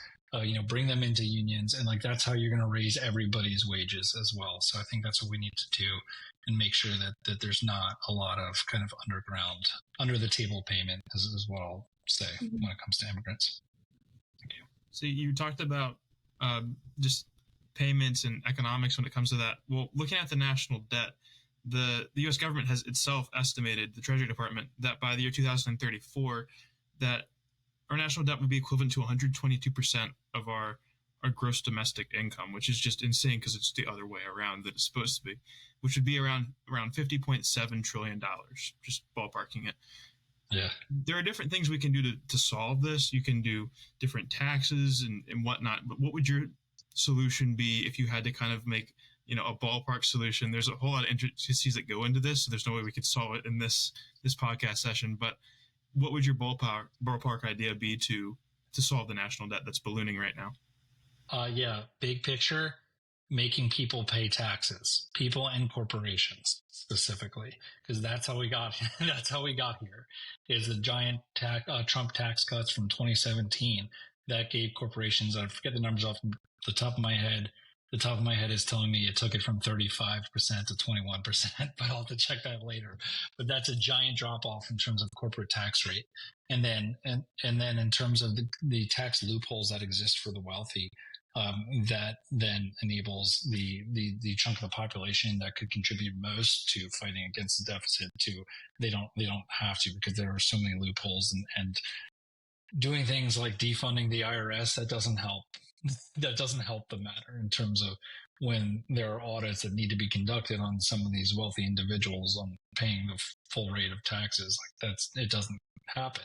bring them into unions. And that's how you're going to raise everybody's wages as well. So I think that's what we need to do, and make sure that there's not a lot of kind of under the table payment is what I'll say when it comes to immigrants. Thank you. So you talked about just payments and economics when it comes to that. Well, looking at the national debt, the U.S. government has itself estimated, the Treasury Department, that by the year 2034, that our national debt would be equivalent to 122% of our gross domestic income, which is just insane because it's the other way around that it's supposed to be, which would be around $50.7 trillion, just ballparking it. Yeah. There are different things we can do to solve this. You can do different taxes and whatnot, but what would your solution be if you had to kind of make, a ballpark solution? There's a whole lot of intricacies that go into this, so there's no way we could solve it in this podcast session, but what would your ballpark idea be to solve the national debt that's ballooning right now? Big picture, making people pay taxes, people and corporations specifically, because that's how we got that's how we got here. Is the giant Trump tax cuts from 2017 that gave corporations, I forget the numbers off the top of my head. The top of my head is telling me it took it from 35% to 21%, but I'll have to check that later. But that's a giant drop off in terms of corporate tax rate. And then in terms of the tax loopholes that exist for the wealthy, that then enables the chunk of the population that could contribute most to fighting against the deficit to they don't have to, because there are so many loopholes, and doing things like defunding the IRS, that doesn't help. That doesn't help the matter in terms of when there are audits that need to be conducted on some of these wealthy individuals on paying the full rate of taxes. Like it doesn't happen.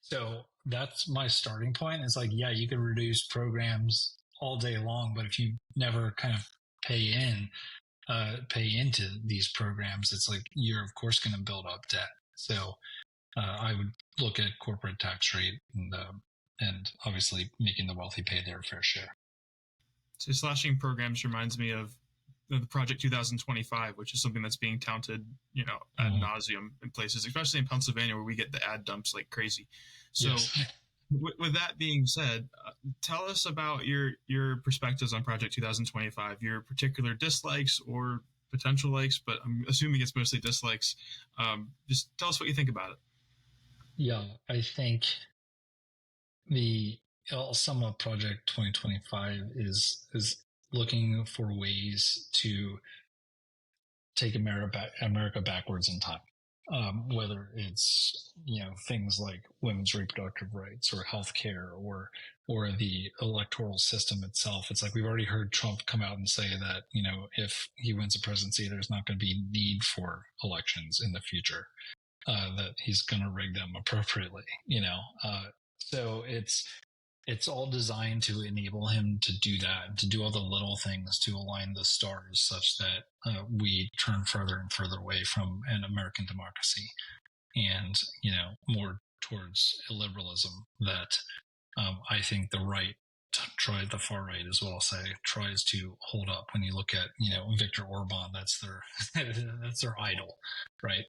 So that's my starting point. It's like, yeah, you can reduce programs all day long, but if you never kind of pay into these programs, it's like you're of course going to build up debt. So I would look at corporate tax rate and obviously making the wealthy pay their fair share. So slashing programs reminds me of the Project 2025, which is something that's being touted, ad nauseum in places, especially in Pennsylvania, where we get the ad dumps like crazy. So yes. With that being said, tell us about your perspectives on Project 2025, your particular dislikes or potential likes, but I'm assuming it's mostly dislikes. Just tell us what you think about it. Yeah, I think I'll sum up Project 2025 is looking for ways to take America backwards in time. Whether it's things like women's reproductive rights or healthcare or the electoral system itself. It's like we've already heard Trump come out and say that if he wins the presidency, there's not going to be need for elections in the future. That he's going to rig them appropriately. So it's all designed to enable him to do that, to do all the little things to align the stars such that we turn further and further away from an American democracy and, more towards illiberalism that I think the far right is what I'll say, tries to hold up. When you look at, Viktor Orban, that's their idol, right?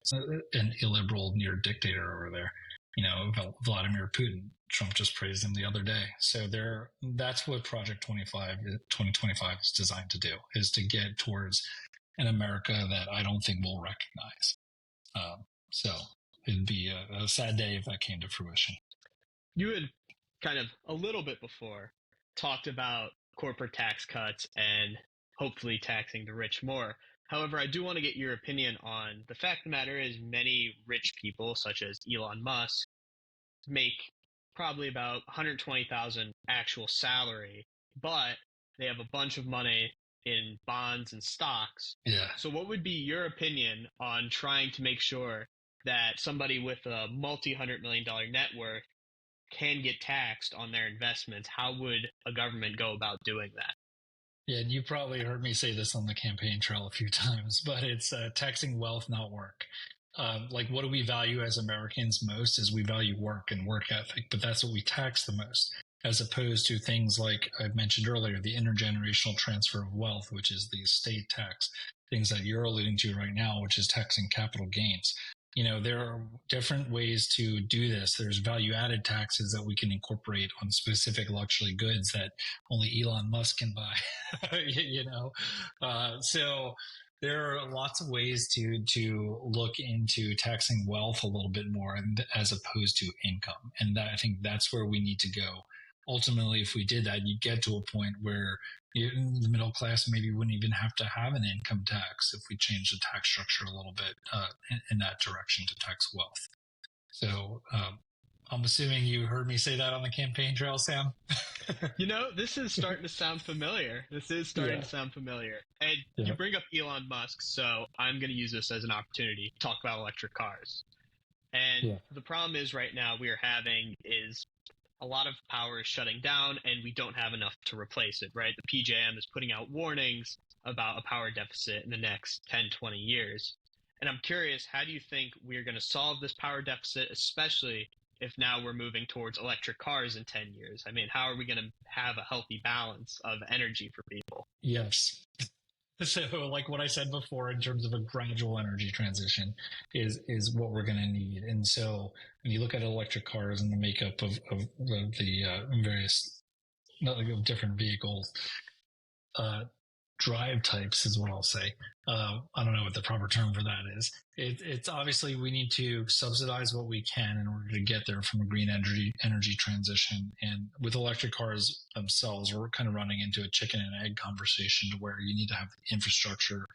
An illiberal near dictator over there. Vladimir Putin, Trump just praised him the other day. So that's what Project 2025 is designed to do, is to get towards an America that I don't think we'll recognize. So it'd be a sad day if that came to fruition. You had kind of a little bit before talked about corporate tax cuts and hopefully taxing the rich more. However, I do want to get your opinion on the fact of the matter is many rich people, such as Elon Musk, make probably about $120,000 actual salary, but they have a bunch of money in bonds and stocks. Yeah. So what would be your opinion on trying to make sure that somebody with a multi-$100 million net worth can get taxed on their investments? How would a government go about doing that? Yeah, and you probably heard me say this on the campaign trail a few times, but it's taxing wealth, not work. Like, what do we value as Americans most is we value work and work ethic, but that's what we tax the most, as opposed to things like I mentioned earlier, the intergenerational transfer of wealth, which is the estate tax, things that you're alluding to right now, which is taxing capital gains. There are different ways to do this. There's value-added taxes that we can incorporate on specific luxury goods that only Elon Musk can buy. So there are lots of ways to look into taxing wealth a little bit more as opposed to income. And I think that's where we need to go. Ultimately, if we did that, you'd get to a point where the middle class maybe wouldn't even have to have an income tax if we change the tax structure a little bit in that direction to tax wealth. So I'm assuming you heard me say that on the campaign trail, Sam. This is starting to sound familiar. To sound familiar. And you bring up Elon Musk, so I'm going to use this as an opportunity to talk about electric cars. And the problem is right now is a lot of power is shutting down and we don't have enough to replace it, right? The PJM is putting out warnings about a power deficit in the next 10, 20 years. And I'm curious, how do you think we're going to solve this power deficit, especially if now we're moving towards electric cars in 10 years? I mean, how are we going to have a healthy balance of energy for people? Yes. So, like what I said before, in terms of a gradual energy transition, is what we're going to need. And so, when you look at electric cars and the makeup of the various different vehicles, drive types is what I'll say. I don't know what the proper term for that is. It's obviously we need to subsidize what we can in order to get there from a green energy transition. And with electric cars themselves, we're kind of running into a chicken and egg conversation to where you need to have the infrastructure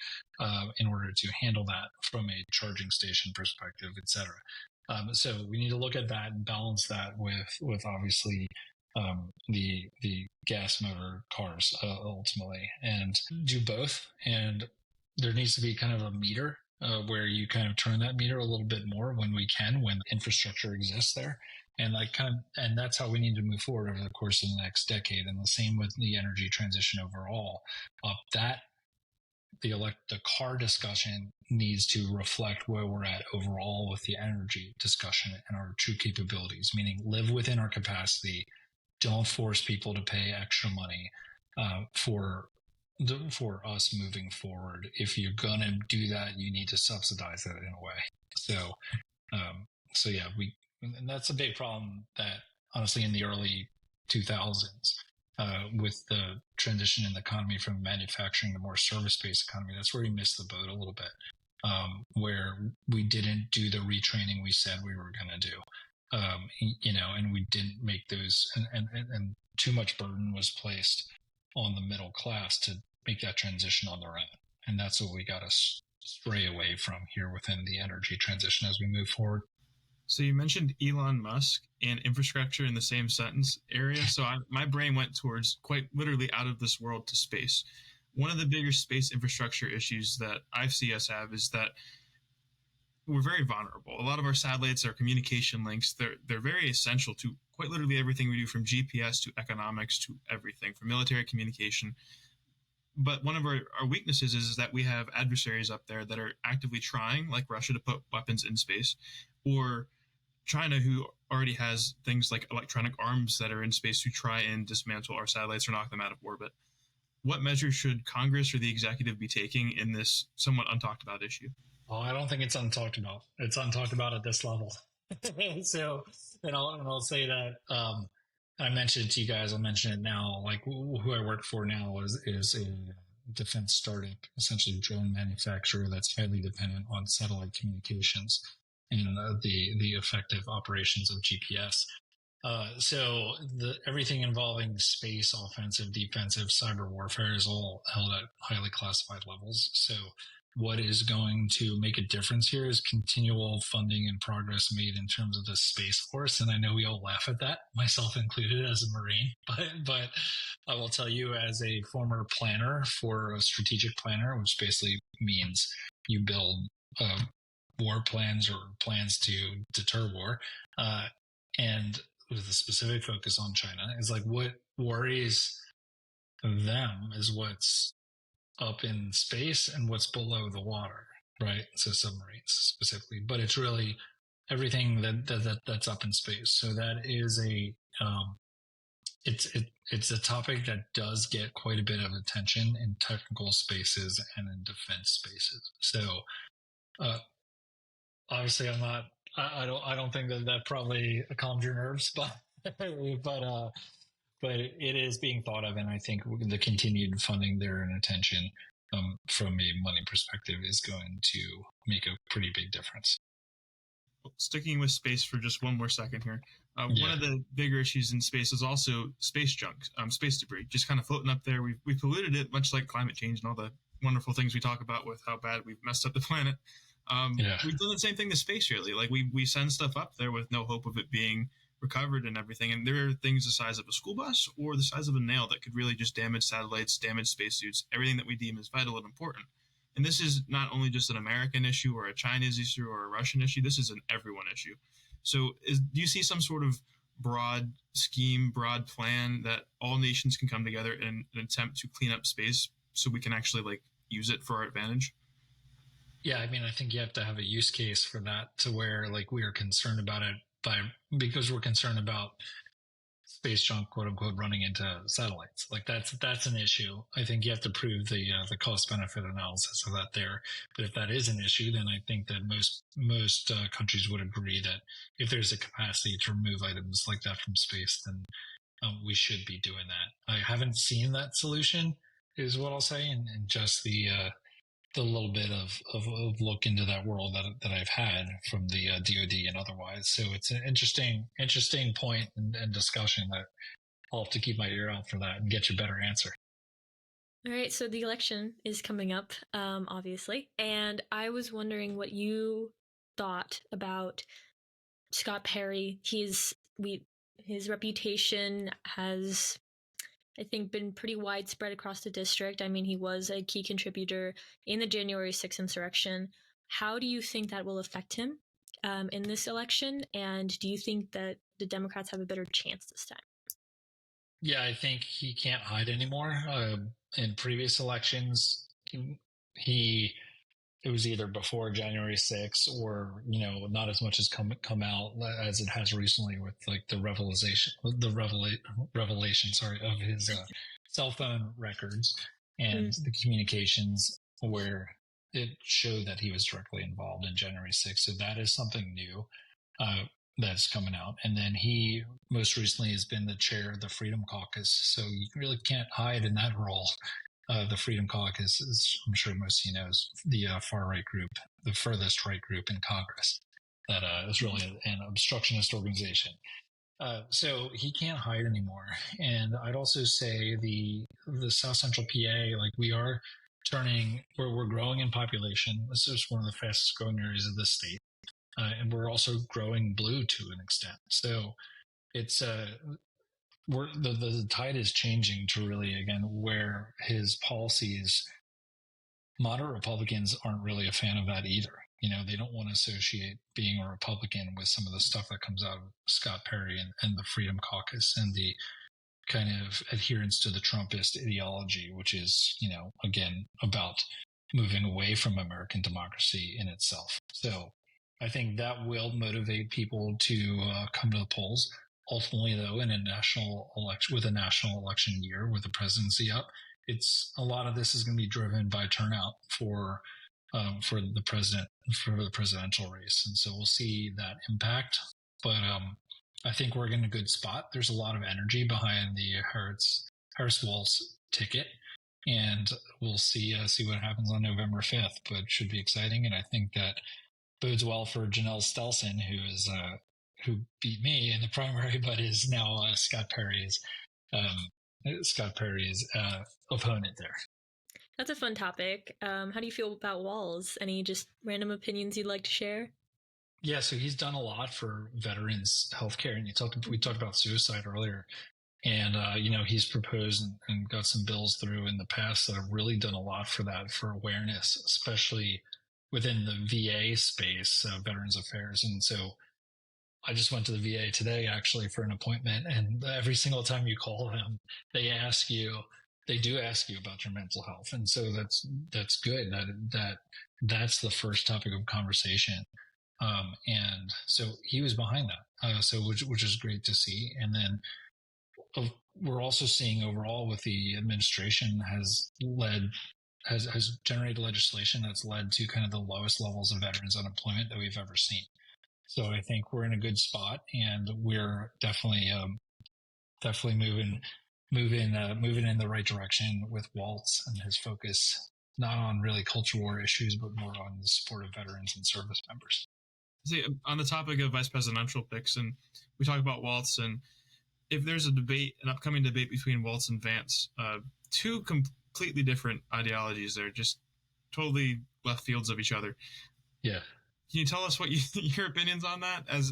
in order to handle that from a charging station perspective, et cetera. So we need to look at that and balance that with obviously the gas motor cars ultimately, and do both. And there needs to be kind of a meter where you kind of turn that meter a little bit more when infrastructure exists there. And and that's how we need to move forward over the course of the next decade. And the same with the energy transition overall. The car discussion needs to reflect where we're at overall with the energy discussion and our true capabilities, meaning live within our capacity. Don't force people to pay extra money for us moving forward. If you're gonna do that, you need to subsidize that in a way. So yeah, and that's a big problem that honestly in the early 2000s with the transition in the economy from manufacturing to more service-based economy, that's where we missed the boat a little bit, where we didn't do the retraining we said we were going to do. And we didn't make those, and too much burden was placed on the middle class to make that transition on their own. And that's what we got to stray away from here within the energy transition as we move forward. So you mentioned Elon Musk and infrastructure in the same sentence area. So my brain went towards quite literally out of this world to space. One of the bigger space infrastructure issues that I see us have is that we're very vulnerable. A lot of our satellites, our communication links, they're very essential to quite literally everything we do, from GPS to economics to everything, from military communication. But one of our weaknesses is that we have adversaries up there that are actively trying, like Russia, to put weapons in space, or China, who already has things like electronic arms that are in space to try and dismantle our satellites or knock them out of orbit. What measures should Congress or the executive be taking in this somewhat untalked about issue? Oh, I don't think it's untalked about. It's untalked about at this level. So, and I'll say that I mentioned it to you guys. I'll mention it now. Like who I work for now is a defense startup, essentially drone manufacturer that's highly dependent on satellite communications and the effective operations of GPS. So everything involving space, offensive, defensive, cyber warfare is all held at highly classified levels. So what is going to make a difference here is continual funding and progress made in terms of the Space Force. And I know we all laugh at that, myself included as a Marine, but I will tell you, as a former planner for a strategic planner, which basically means you build war plans or plans to deter war, and with a specific focus on China, is like what worries them is what's up in space and what's below the water, right? So submarines specifically, but it's really everything that's up in space. So that is it's a topic that does get quite a bit of attention in technical spaces and in defense spaces. So obviously I don't think that probably calms your nerves, but it is being thought of, and I think the continued funding there and attention from a money perspective is going to make a pretty big difference. Sticking with space for just one more second here. One of the bigger issues in space is also space junk, space debris, just kind of floating up there. We've polluted it, much like climate change and all the wonderful things we talk about with how bad we've messed up the planet. We've done the same thing to space, really. Like we send stuff up there with no hope of it being recovered and everything, and there are things the size of a school bus or the size of a nail that could really just damage satellites, damage spacesuits, everything that we deem as vital and important. And this is not only just an American issue or a Chinese issue or a Russian issue, this is an everyone issue. So do you see some sort of broad scheme, broad plan that all nations can come together in an attempt to clean up space so we can actually use it for our advantage? Yeah, I mean, I think you have to have a use case for that, to where we are concerned about it because we're concerned about space junk, quote unquote, running into satellites. Like that's an issue. I think you have to prove the cost benefit analysis of that there. But if that is an issue, then I think that most countries would agree that if there's a capacity to remove items like that from space, then we should be doing that. I haven't seen that solution, is what I'll say, and just the little bit of look into that world that I've had from the DoD and otherwise. So it's an interesting point and discussion that I'll have to keep my ear out for that and get you a better answer. All right, so the election is coming up, obviously, and I was wondering what you thought about Scott Perry. His reputation has, I think, been pretty widespread across the district. I mean, he was a key contributor in the January 6th insurrection. How do you think that will affect him in this election? And do you think that the Democrats have a better chance this time? Yeah, I think he can't hide anymore. In previous elections, it was either before January 6th or, not as much has come out as it has recently with like the revelation of his cell phone records and the communications where it showed that he was directly involved in January 6th. So that is something new that's coming out. And then he most recently has been the chair of the Freedom Caucus. So you really can't hide in that role. The Freedom Caucus is, I'm sure most of you know, is the far-right group, the furthest right group in Congress that is really an obstructionist organization. So he can't hide anymore. And I'd also say the South Central PA, like we're growing in population. This is one of the fastest growing areas of the state. And we're also growing blue to an extent. So it's the tide is changing to really, again, where his policies, moderate Republicans aren't really a fan of that either. They don't want to associate being a Republican with some of the stuff that comes out of Scott Perry and the Freedom Caucus and the kind of adherence to the Trumpist ideology, which is, again, about moving away from American democracy in itself. So I think that will motivate people to come to the polls. Ultimately, though, in a national election year with the presidency up, a lot of this is going to be driven by turnout for the presidential race, and so we'll see that impact. But I think we're in a good spot. There's a lot of energy behind the Harris-Walz ticket, and we'll see what happens on November 5th. But it should be exciting, and I think that bodes well for Janelle Stelson, who beat me in the primary, but is now Scott Perry's opponent there. That's a fun topic. How do you feel about Walz? Any just random opinions you'd like to share? Yeah, so he's done a lot for veterans' healthcare, and we talked about suicide earlier, and he's proposed and got some bills through in the past that have really done a lot for that, for awareness, especially within the VA space, Veterans Affairs, and so. I just went to the VA today, actually, for an appointment, and every single time you call them, they do ask you about your mental health, and so that's good. That's the first topic of conversation, and so he was behind that, which is great to see. And then we're also seeing overall with the administration has generated legislation that's led to kind of the lowest levels of veterans unemployment that we've ever seen. So I think we're in a good spot, and we're definitely moving in the right direction with Walz and his focus not on really culture war issues, but more on the support of veterans and service members. See, on the topic of vice presidential picks, and we talk about Walz, and if there's an upcoming debate between Walz and Vance, two completely different ideologies, they're just totally left fields of each other. Yeah. Can you tell us what your opinions on that, as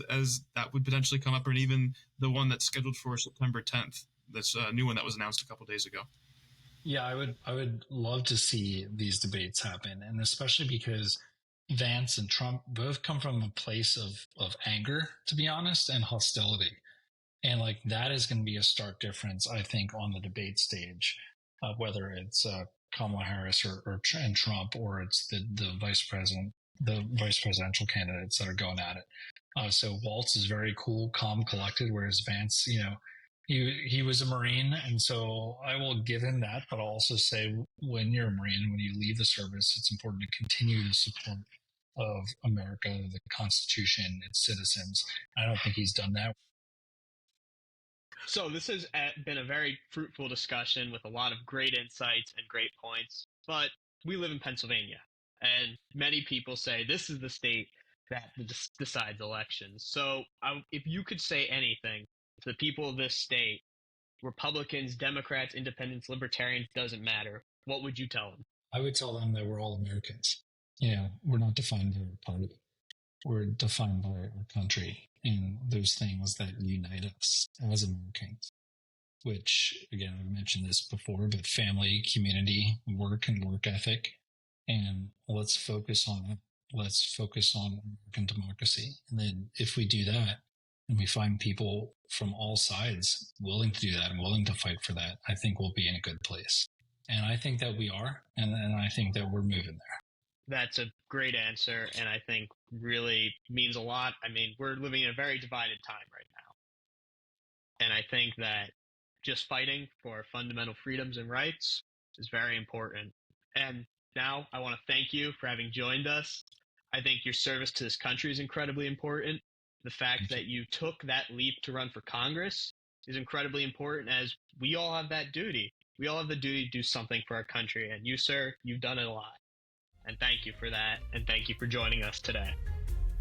that would potentially come up, or even the one that's scheduled for September 10th? That's a new one that was announced a couple days ago. Yeah, I would love to see these debates happen, and especially because Vance and Trump both come from a place of anger, to be honest, and hostility, and like that is going to be a stark difference, I think, on the debate stage, whether it's Kamala Harris and Trump, or it's the vice presidential candidates that are going at it. So Waltz is very cool, calm, collected, whereas Vance, he was a Marine, and so I will give him that. But I'll also say, when you're a Marine, when you leave the service, it's important to continue the support of America, the Constitution, its citizens. I don't think he's done that. So this has been a very fruitful discussion with a lot of great insights and great points. But we live in Pennsylvania, and many people say this is the state that decides elections. So if you could say anything to the people of this state, Republicans, Democrats, Independents, Libertarians, doesn't matter, what would you tell them? I would tell them that we're all Americans. We're not defined by our party. We're defined by our country and those things that unite us as Americans, which, again, I've mentioned this before, but family, community, work, and work ethic. And let's focus on that. Let's focus on American democracy. And then if we do that, and we find people from all sides willing to do that and willing to fight for that, I think we'll be in a good place. And I think that we are, and I think that we're moving there. That's a great answer, and I think really means a lot. I mean, we're living in a very divided time right now. And I think that just fighting for fundamental freedoms and rights is very important. And now I want to thank you for having joined us. I think your service to this country is incredibly important. The fact that you took that leap to run for Congress is incredibly important, as we all have that duty. We all have the duty to do something for our country. And you, sir, you've done it a lot. And thank you for that. And thank you for joining us today.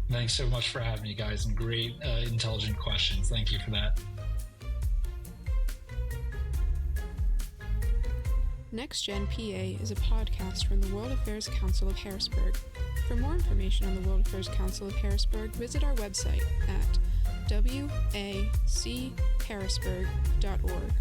Thanks so much for having me, guys, and great, intelligent questions. Thank you for that. Next Gen PA is a podcast from the World Affairs Council of Harrisburg. For more information on the World Affairs Council of Harrisburg, visit our website at wacharrisburg.org.